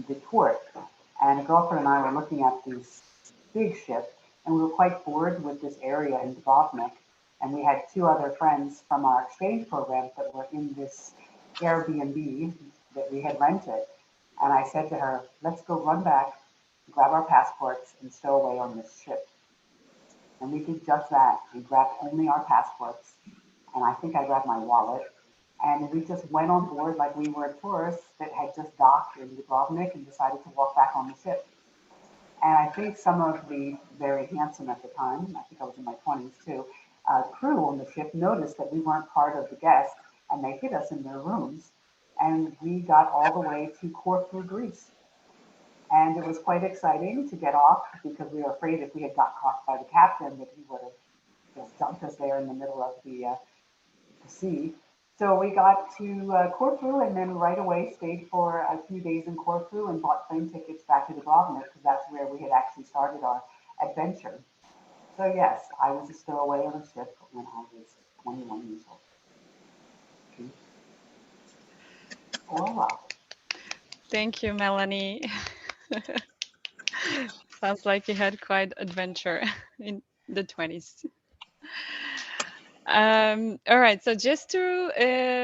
the port, and a girlfriend and I were looking at this big ship, and we were quite bored with this area in Dubrovnik, and we had two other friends from our exchange program that were in this Airbnb that we had rented, and I said to her, let's go run back, grab our passports, and stow away on this ship. And we did just that. We grabbed only our passports, and I think I grabbed my wallet. And we just went on board like we were tourists that had just docked in Dubrovnik and decided to walk back on the ship. And I think some of the very handsome at the time, I think I was in my 20s too, crew on the ship noticed that we weren't part of the guests, and they hid us in their rooms. And we got all the way to Corfu, Greece. And it was quite exciting to get off because we were afraid if we had got caught by the captain that he would have just dumped us there in the middle of the sea. So we got to Corfu and then right away stayed for a few days in Corfu and bought plane tickets back to Dubrovnik because that's where we had actually started our adventure. So yes, I was a stowaway on a ship when I was 21 years old. Okay. Voila. Thank you, Melanie. Sounds like you had quite adventure in the 20s. All right, so just to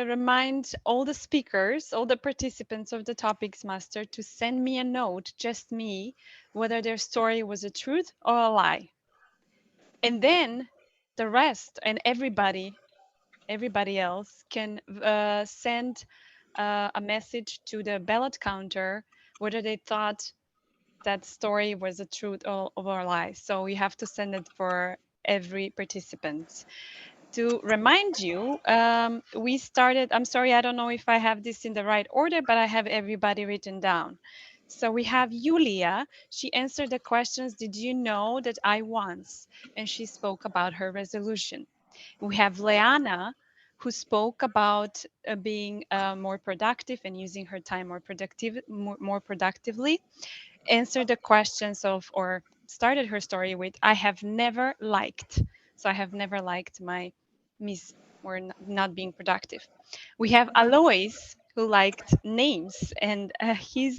remind all the speakers, all the participants of the Topics Master to send me a note, just me, whether their story was a truth or a lie. And then the rest and everybody else can send a message to the ballot counter whether they thought that story was a truth or a lie. So you have to send it for every participant. To remind you, we started, I'm sorry, I don't know if I have this in the right order, but I have everybody written down. So we have Yulia. She answered the questions, did you know that I once? And she spoke about her resolution. We have Leana, who spoke about being more productive and using her time more productively. Answered the questions of, or started her story with, I have never liked. So I have never liked my miss or not being productive. We have Alois, who liked names, and his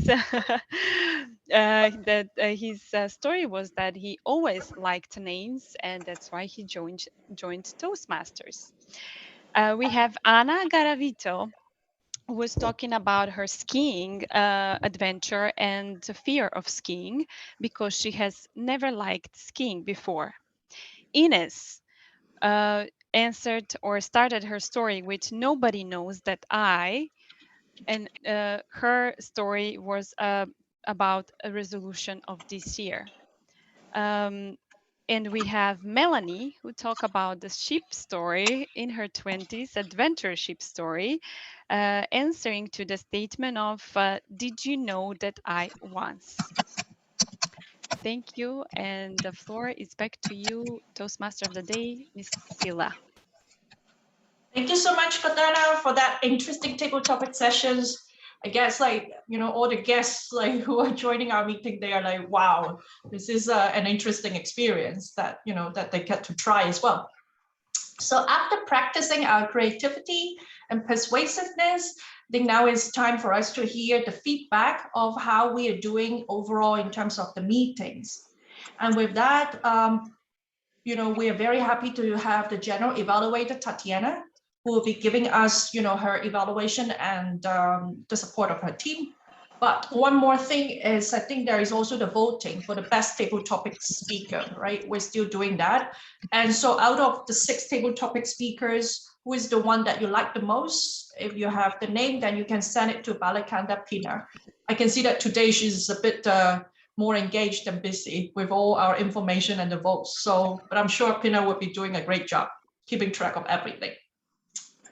story was that he always liked names, and that's why he joined Toastmasters. We have Ana Garavito, who was talking about her skiing adventure and the fear of skiing because she has never liked skiing before. Ines, answered or started her story with "Nobody knows that I," and her story was about a resolution of this year. And we have Melanie, who talk about the sheep story in her 20s, adventure sheep story, answering to the statement of, did you know that I once? Thank you. And the floor is back to you, Toastmaster of the Day, Miss Sila. Thank you so much, Katana, for that interesting table topic sessions. I guess all the guests who are joining our meeting, they are like, wow, this is an interesting experience that, that they get to try as well. So after practicing our creativity and persuasiveness, I think now it's time for us to hear the feedback of how we are doing overall in terms of the meetings. And with that, we are very happy to have the general evaluator, Tatiana, who will be giving us, her evaluation and the support of her team. But one more thing is, I think there is also the voting for the best table topic speaker, right? We're still doing that. And so out of the 6 table topic speakers, who is the one that you like the most? If you have the name, then you can send it to Balakanda Pina. I can see that today she's a bit more engaged and busy with all our information and the votes. So, but I'm sure Pina will be doing a great job keeping track of everything.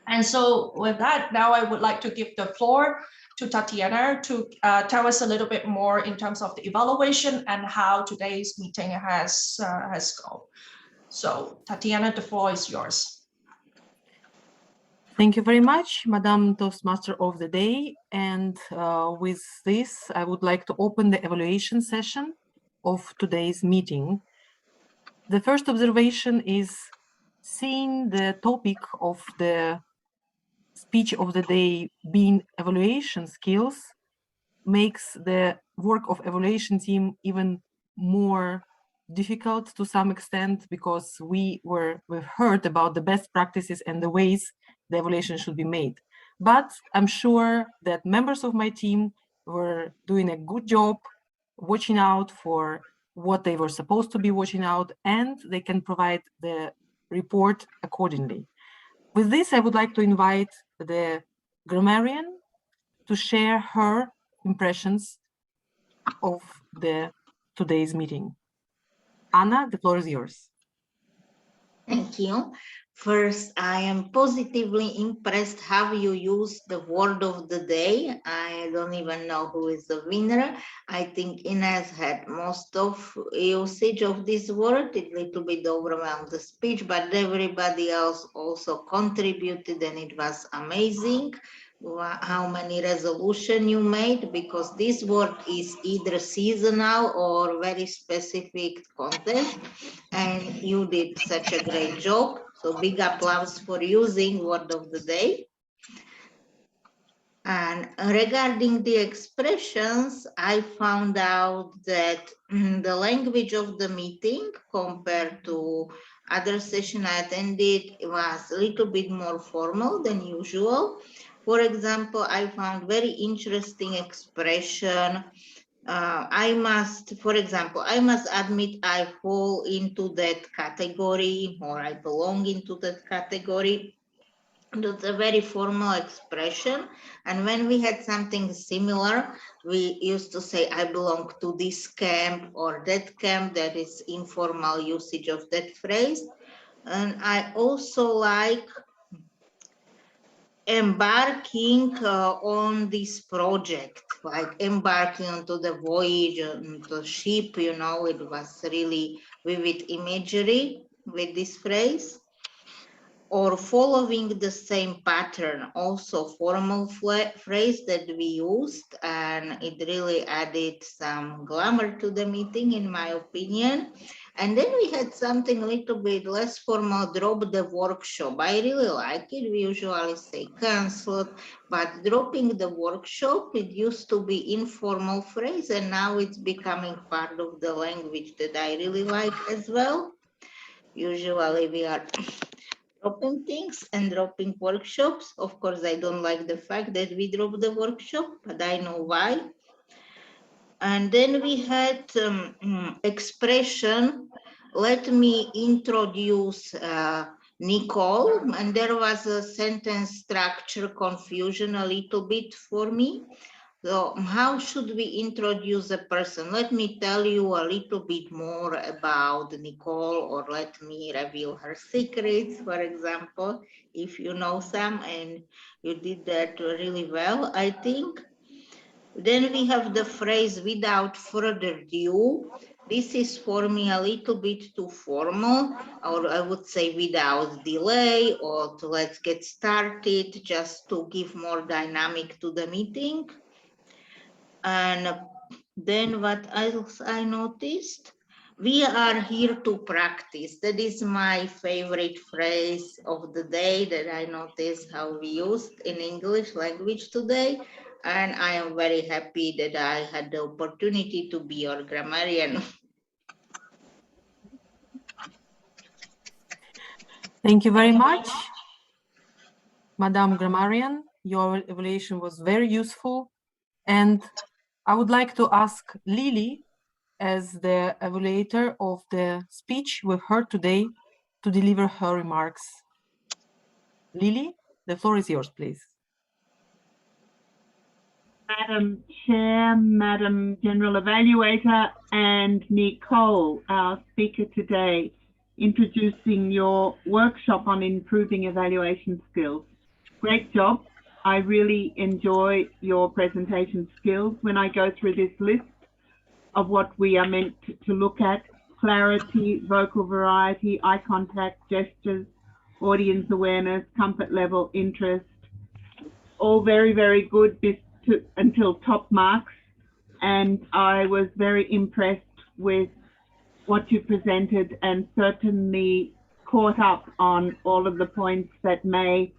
And so with that, now I would like to give the floor to Tatiana to tell us a little bit more in terms of the evaluation and how today's meeting has gone. So Tatiana, the floor is yours. Thank you very much, Madam Toastmaster of the Day. And with this, I would like to open the evaluation session of today's meeting. The first observation is seeing the topic of the speech of the day being evaluation skills makes the work of evaluation team even more difficult to some extent, because we've heard about the best practices and the ways the evaluation should be made. But I'm sure that members of my team were doing a good job watching out for what they were supposed to be watching out, and they can provide the report accordingly. With this, I would like to invite the grammarian to share her impressions of today's meeting. Anna, the floor is yours. Thank you. First, I am positively impressed how you use the word of the day. I don't even know who is the winner. I think Ines had most of usage of this word. It little bit overwhelmed the speech, but everybody else also contributed, and it was amazing how many resolution you made, because this word is either seasonal or very specific content, and you did such a great job. So big applause for using word of the day. And regarding the expressions, I found out that the language of the meeting compared to other session I attended was a little bit more formal than usual. For example, I found very interesting expression. I must admit I fall into that category, or I belong into that category. That's a very formal expression. And when we had something similar, we used to say, I belong to this camp or that camp. That is informal usage of that phrase. And I also like embarking on this project, like embarking onto the voyage, on the ship, it was really vivid imagery with this phrase. Or following the same pattern, also formal phrase that we used, and it really added some glamour to the meeting, in my opinion. And then we had something a little bit less formal, drop the workshop. I really like it. We usually say canceled, but dropping the workshop, it used to be informal phrase, and now it's becoming part of the language that I really like as well. Usually we are dropping things and dropping workshops. Of course, I don't like the fact that we dropped the workshop, but I know why. And then we had expression. Let me introduce Nicole, and there was a sentence structure confusion a little bit for me. So how should we introduce a person? Let me tell you a little bit more about Nicole, or let me reveal her secrets, for example, if you know some, and you did that really well, I think. Then we have the phrase without further ado. This is for me a little bit too formal, or I would say without delay, or to let's get started, just to give more dynamic to the meeting. And then what else I noticed? We are here to practice. That is my favorite phrase of the day that I noticed how we used in English language today. And I am very happy that I had the opportunity to be your grammarian. Thank you very much, Madame Grammarian. Your evaluation was very useful. And I would like to ask Lily, as the evaluator of the speech we heard today, to deliver her remarks. Lily, the floor is yours, please. Madam Chair, Madam General Evaluator, and Nicole, our speaker today, introducing your workshop on improving evaluation skills. Great job. I really enjoy your presentation skills when I go through this list of what we are meant to look at: clarity, vocal variety, eye contact, gestures, audience awareness, comfort level, interest. All very, very good until top marks. And I was very impressed with what you presented, and certainly caught up on all of the points that may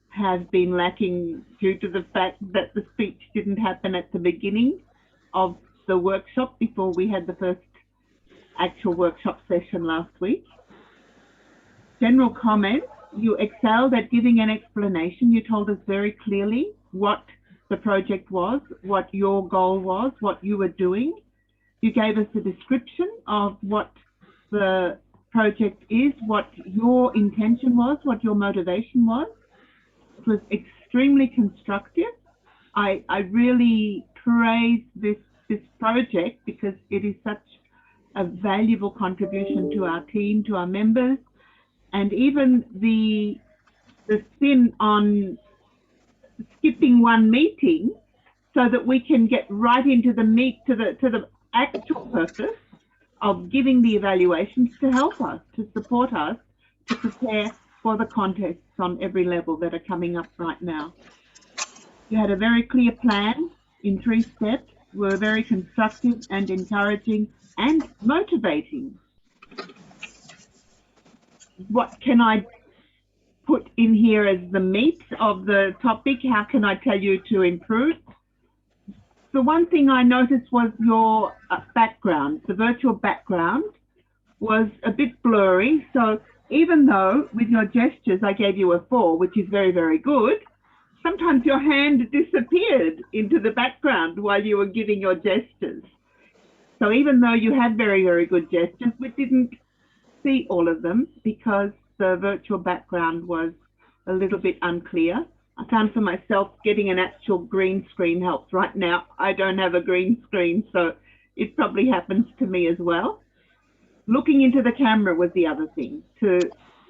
have been lacking due to the fact that the speech didn't happen at the beginning of the workshop before we had the first actual workshop session last week. General comment: you excelled at giving an explanation. You told us very clearly what the project was, what your goal was, what you were doing. You gave us a description of what the project is, what your intention was, what your motivation was. It was extremely constructive. I really praise this project because it is such a valuable contribution to our team, to our members, and even the sin on skipping one meeting so that we can get right into the meat, to the actual purpose of giving the evaluations to help us, to support us, to prepare for the contests on every level that are coming up right now. You had a very clear plan in 3 steps, were very constructive and encouraging and motivating. What can I put in here as the meat of the topic? How can I tell you to improve? The one thing I noticed was your background. The virtual background was a bit blurry. So even though with your gestures I gave you a 4, which is very, very good, sometimes your hand disappeared into the background while you were giving your gestures. So even though you had very, very good gestures, we didn't see all of them because the virtual background was a little bit unclear. I found for myself getting an actual green screen helps. Right now, I don't have a green screen, so it probably happens to me as well. Looking into the camera was the other thing, to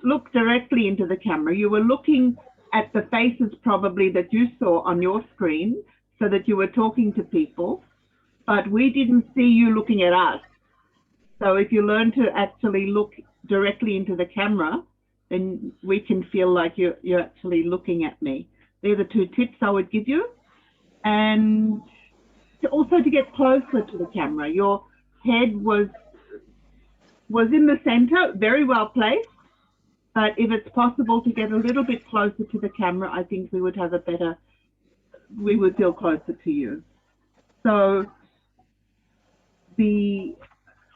look directly into the camera. You were looking at the faces probably that you saw on your screen so that you were talking to people, but we didn't see you looking at us. So if you learn to actually look directly into the camera, then we can feel like you're actually looking at me. They're the 2 tips I would give you. And also to get closer to the camera. Your head was in the center, very well placed. But if it's possible to get a little bit closer to the camera, I think we would have we would feel closer to you. So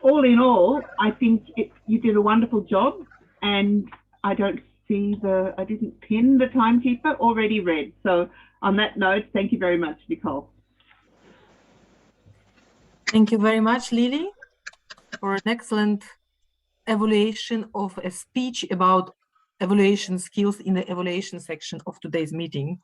all in all, I think you did a wonderful job, and I didn't pin the timekeeper, already read. So on that note, thank you very much, Nicole. Thank you very much, Lily, for an excellent evaluation of a speech about evaluation skills in the evaluation section of today's meeting.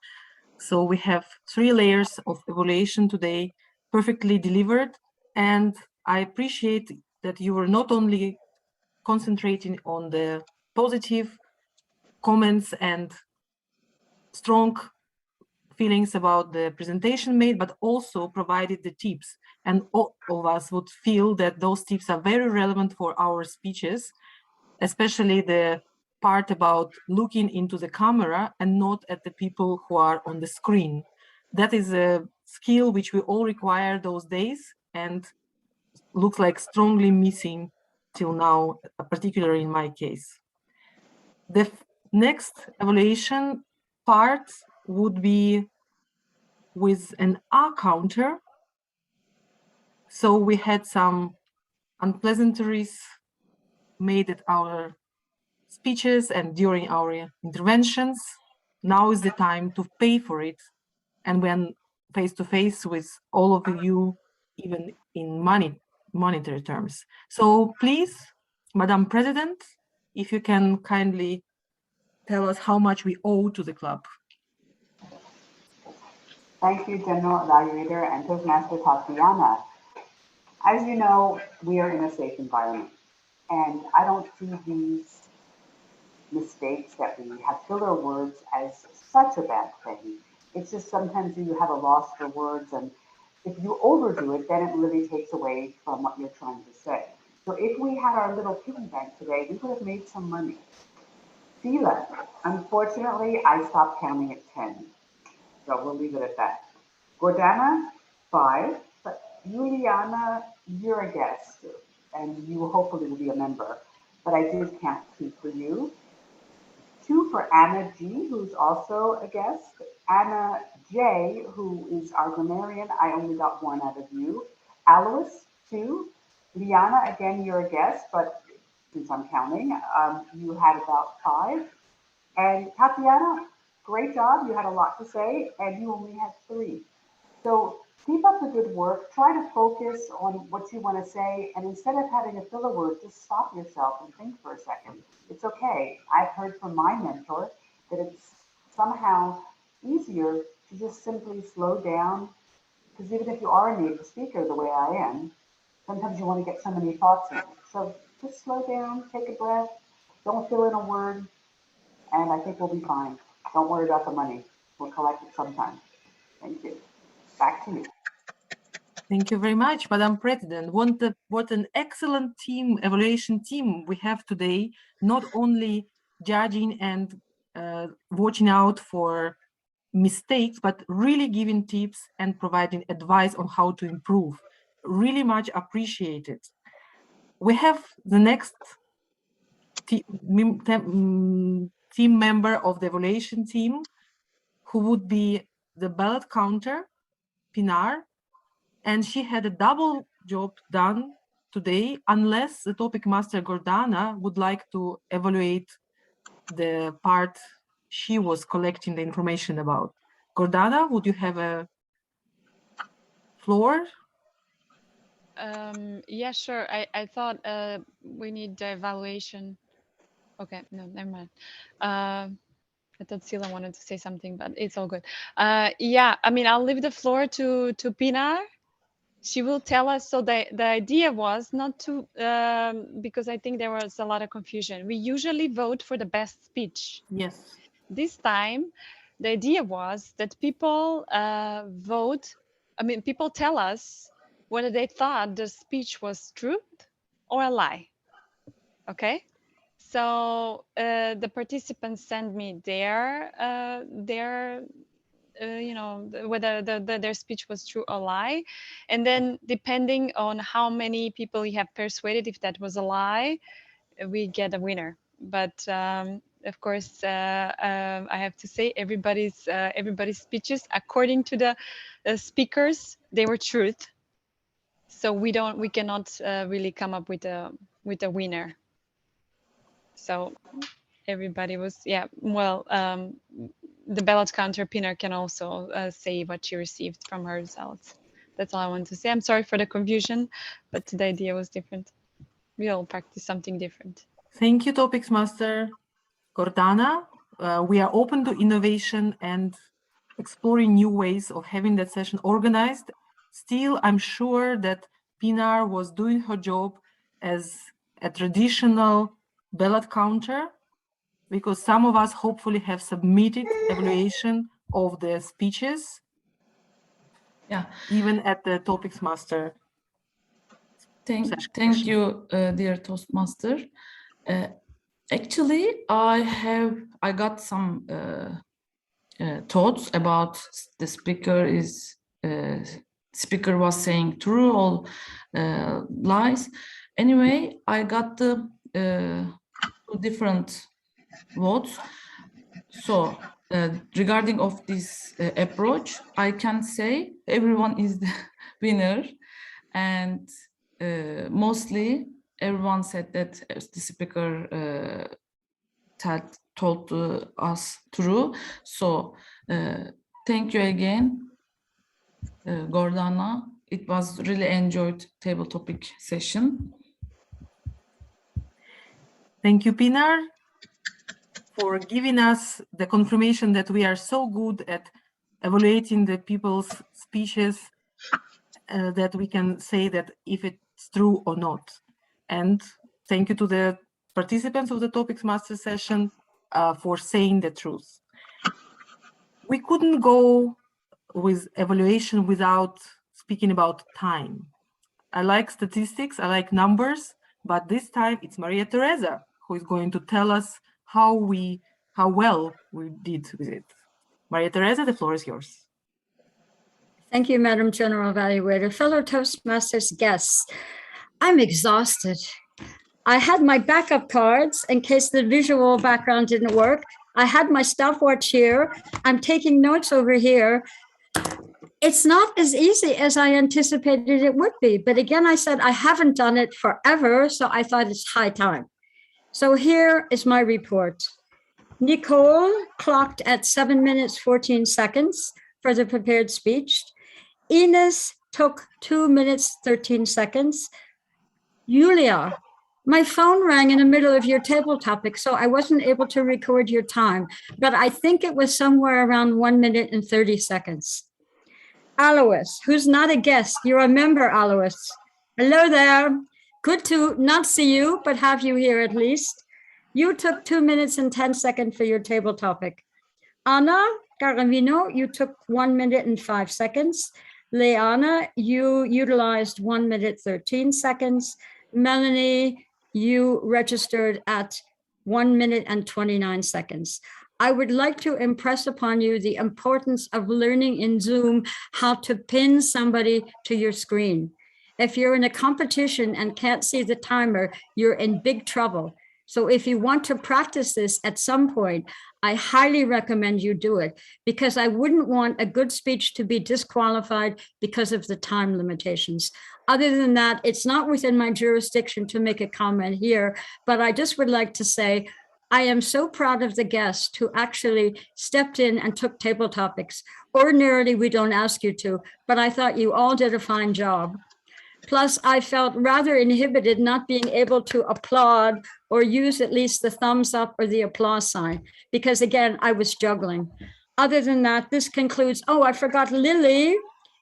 So we have 3 layers of evaluation today, perfectly delivered. And I appreciate that you were not only concentrating on the positive comments and strong feelings about the presentation made, but also provided the tips. And all of us would feel that those tips are very relevant for our speeches, especially the part about looking into the camera and not at the people who are on the screen. That is a skill which we all require those days and looks like strongly missing till now, particularly in my case. The next evaluation part would be with an R counter. So we had some unpleasantries made at our speeches and during our interventions. Now is the time to pay for it. And when face to face with all of you, even in monetary terms. So please, Madam President, if you can kindly tell us how much we owe to the club. Thank you, General Evaluator and Toastmaster Tatiana. As you know, we are in a safe environment, and I don't see these mistakes that we have filler words as such a bad thing. It's just sometimes you have a loss for words, and if you overdo it, then it really takes away from what you're trying to say. So if we had our little piggy bank today, we would have made some money. Sheila, unfortunately, I stopped counting at 10. So we'll leave it at that. Gordana, 5. But Juliana, you're a guest, and you hopefully will be a member. But I did count 2 for you. 2 for Anna G, who's also a guest. Anna J, who is our grammarian, I only got 1 out of you. Alois, 2. Liana, again, you're a guest, but since I'm counting, you had about 5. And Tatiana, great job. You had a lot to say, and you only had 3. So keep up the good work. Try to focus on what you want to say. And instead of having a filler word, just stop yourself and think for a second. It's okay. I've heard from my mentor that it's somehow easier to just simply slow down. Because even if you are a native speaker the way I am, sometimes you want to get so many thoughts in. So just slow down, take a breath, don't fill in a word, and I think we'll be fine. Don't worry about the money. We'll collect it sometime. Thank you. Back to you. Thank you very much, Madam President. What an excellent team, evaluation team we have today, not only judging and watching out for mistakes, but really giving tips and providing advice on how to improve. Really much appreciated. We have the next team member of the evaluation team, who would be the ballot counter, Pinar, and she had a double job done today, unless the topic master Gordana would like to evaluate the part she was collecting the information about. Gordana, would you have a floor? Yeah, sure. I thought we need the evaluation. Okay, no, never mind. I thought Sila wanted to say something, but it's all good. Yeah, I mean, I'll leave the floor to Pinar. She will tell us. So the idea was not to, because I think there was a lot of confusion. We usually vote for the best speech. Yes. This time, the idea was that people vote. I mean, people tell us whether they thought the speech was truth or a lie. Okay. So the participants send me their you know, whether their speech was true or lie, and then depending on how many people you have persuaded, if that was a lie, we get a winner. But of course, I have to say everybody's speeches, according to the speakers, they were truth. So we cannot really come up with a winner. So everybody was, yeah, well, the ballot counter Pinar can also say what she received from her results. That's all I want to say. I'm sorry for the confusion, but the idea was different. We all practice something different. Thank you, Topics Master. Gordana. We are open to innovation and exploring new ways of having that session organized. Still, I'm sure that Pinar was doing her job as a traditional ballot counter, because some of us hopefully have submitted evaluation of the speeches. Yeah. Even at the topics master. Thank you, dear Toastmaster. Actually, I got some thoughts about the speaker was saying true or lies. Anyway, I got the two different votes. So regarding of this approach, I can say everyone is the winner, and mostly everyone said that the speaker told us true. So thank you again, Gordana. It was really enjoyed table topic session. Thank you, Pinar, for giving us the confirmation that we are so good at evaluating the people's speeches that we can say that if it's true or not. And thank you to the participants of the Topics Master session for saying the truth. We couldn't go with evaluation without speaking about time. I like statistics, I like numbers, but this time it's Maria Teresa who is going to tell us how well we did with it. Maria Teresa, the floor is yours. Thank you, Madam General Evaluator. Fellow Toastmasters guests, I'm exhausted. I had my backup cards in case the visual background didn't work. I had my stopwatch here. I'm taking notes over here. It's not as easy as I anticipated it would be. But again, I said I haven't done it forever, so I thought it's high time. So here is my report. Nicole clocked at 7 minutes, 14 seconds for the prepared speech. Ines took 2 minutes, 13 seconds. Julia, my phone rang in the middle of your table topic, so I wasn't able to record your time, but I think it was somewhere around 1 minute and 30 seconds. Alois, who's not a guest, you're a member, Alois. Hello there. Good to not see you, but have you here at least. You took 2 minutes and 10 seconds for your table topic. Anna Caravino, you took 1 minute and 5 seconds. Leana, you utilized 1 minute, 13 seconds. Melanie, you registered at 1 minute and 29 seconds. I would like to impress upon you the importance of learning in Zoom how to pin somebody to your screen. If you're in a competition and can't see the timer, you're in big trouble. So if you want to practice this at some point, I highly recommend you do it, because I wouldn't want a good speech to be disqualified because of the time limitations. Other than that, it's not within my jurisdiction to make a comment here, but I just would like to say, I am so proud of the guest who actually stepped in and took table topics. Ordinarily, we don't ask you to, but I thought you all did a fine job. Plus, I felt rather inhibited not being able to applaud or use at least the thumbs up or the applause sign, because again, I was juggling. Other than that, this concludes, oh, I forgot Lily,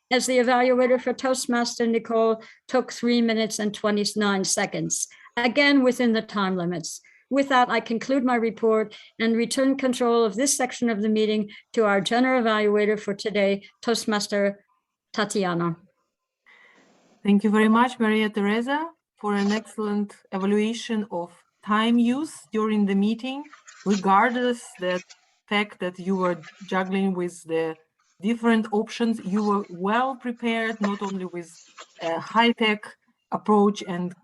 as the evaluator for Toastmaster Nicole, took 3 minutes and 29 seconds, again, within the time limits. With that, I conclude my report and return control of this section of the meeting to our general evaluator for today, Toastmaster Tatiana. Thank you very much, Maria Teresa, for an excellent evaluation of time use during the meeting, regardless the fact that you were juggling with the different options. You were well prepared, not only with a high-tech approach and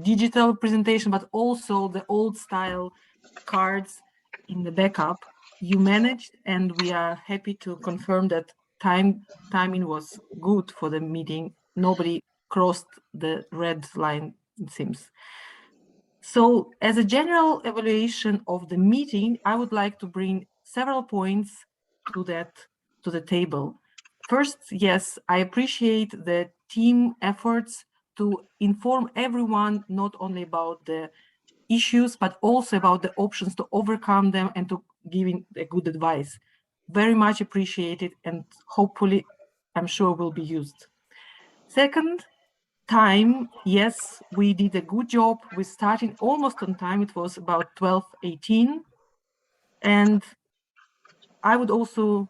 digital presentation, but also the old style cards in the backup. You managed, and we are happy to confirm that timing was good for the meeting. Nobody crossed the red line, it seems. So as a general evaluation of the meeting, I would like to bring several points to the table. First, yes, I appreciate the team efforts to inform everyone not only about the issues, but also about the options to overcome them and to giving a good advice. Very much appreciated, and hopefully, I'm sure will be used. Second, time. Yes, we did a good job with starting almost on time. It was about 12:18. And I would also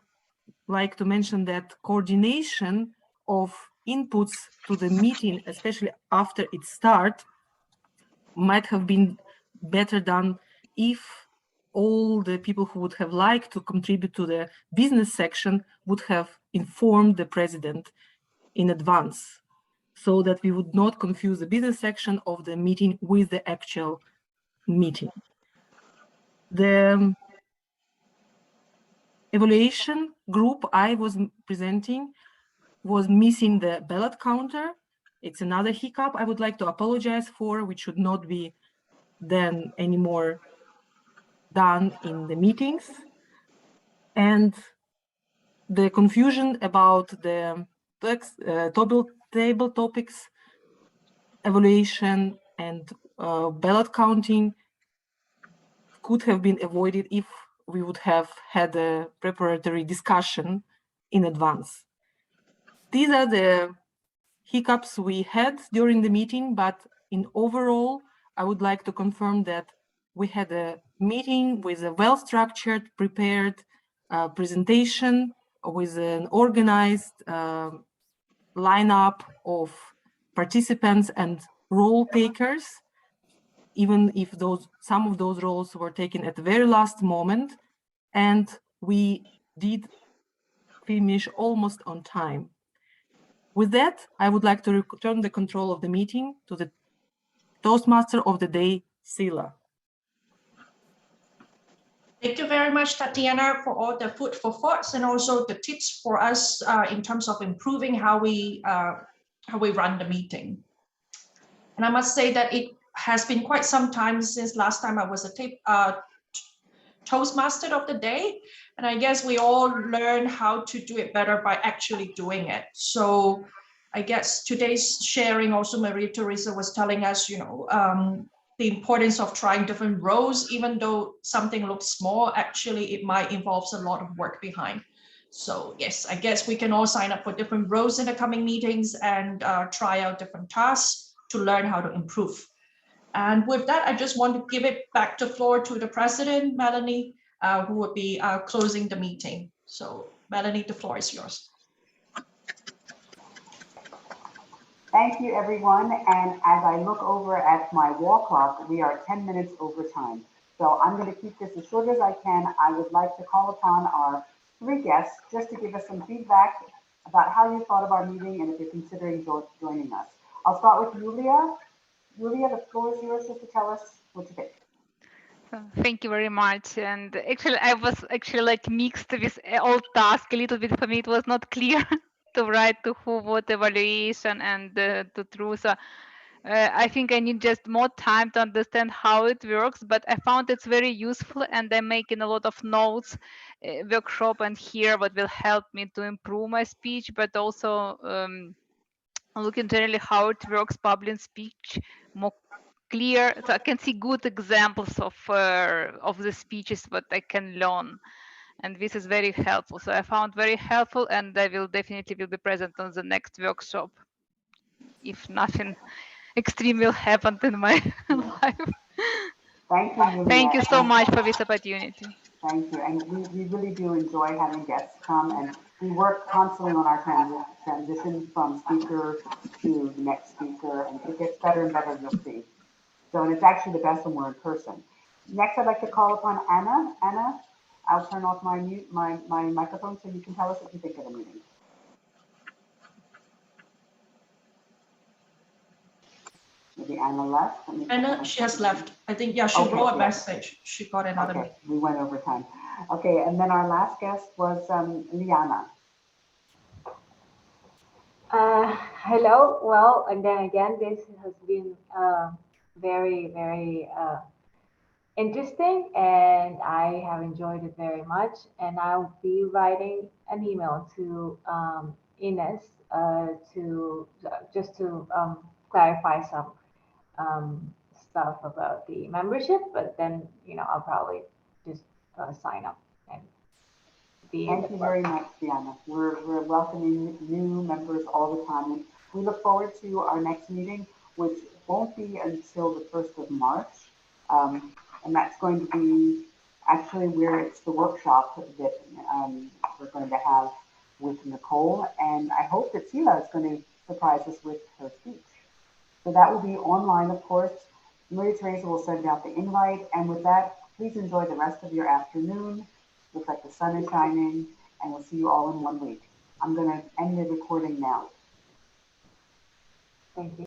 like to mention that coordination of inputs to the meeting, especially after it starts, might have been better done if all the people who would have liked to contribute to the business section would have informed the president in advance, so that we would not confuse the business section of the meeting with the actual meeting. The evaluation group I was presenting was missing the ballot counter. It's another hiccup I would like to apologize for, which should not be then anymore done in the meetings. And the confusion about the table topics evaluation and ballot counting could have been avoided if we would have had a preparatory discussion in advance. These are the hiccups we had during the meeting, but in overall, I would like to confirm that we had a meeting with a well-structured, prepared presentation with an organized lineup of participants and role takers, even if some of those roles were taken at the very last moment, and we did finish almost on time. With that, I would like to return the control of the meeting to the Toastmaster of the day, Sila. Thank you very much, Tatiana, for all the food for thoughts and also the tips for us in terms of improving how we run the meeting. And I must say that it has been quite some time since last time I was a Toastmaster of the day. And I guess we all learn how to do it better by actually doing it. So I guess today's sharing also, Maria Teresa was telling us, the importance of trying different roles, even though something looks small, actually it might involve a lot of work behind. So yes, I guess we can all sign up for different roles in the coming meetings and try out different tasks to learn how to improve. And with that, I just want to give it back the floor to the president, Melanie, who will be closing the meeting. So Melanie, the floor is yours. Thank you, everyone. And as I look over at my wall clock, we are 10 minutes over time. So I'm going to keep this as short as I can. I would like to call upon our 3 guests just to give us some feedback about how you thought of our meeting and if you're considering joining us. I'll start with Julia. Julia, the floor is yours just to tell us what you think. Thank you very much. And actually, I was like mixed with all tasks a little bit. For me, it was not clear to write to who, what evaluation and to true. So I think I need just more time to understand how it works, but I found it's very useful and I'm making a lot of notes, workshop and here what will help me to improve my speech, but also looking generally how it works, public speech, more clear, so I can see good examples of the speeches what I can learn, and this is very helpful. So I found very helpful, and I will definitely be present on the next workshop if nothing extreme will happen in my life. Thank you, Julia. Thank you so much for this opportunity. Thank you, and we really do enjoy having guests come, and we work constantly on our transition from speaker to the next speaker, and it gets better and better, you'll see. So, and it's actually the best when we're in person. Next, I'd like to call upon Anna. Anna, I'll turn off my microphone so you can tell us what you think of the meeting. Maybe Anna left. Anna, she has left. I think, yeah, she wrote a message. She got another meeting. We went over time. Okay, and then our last guest was Liana. Hello. Well, and then again, this has been very, very interesting, and I have enjoyed it very much. And I'll be writing an email to Ines to clarify some stuff about the membership, but then, I'll probably just sign up and be in the Thank you club. very much, Diana. We're welcoming new members all the time. And we look forward to our next meeting, which won't be until the 1st of March. And that's going to be actually where it's the workshop that we're going to have with Nicole. And I hope that Sila is going to surprise us with her speech. So that will be online, of course. Maria Teresa will send out the invite. And with that, please enjoy the rest of your afternoon. Looks like the sun is shining, and we'll see you all in 1 week. I'm going to end the recording now. Thank you.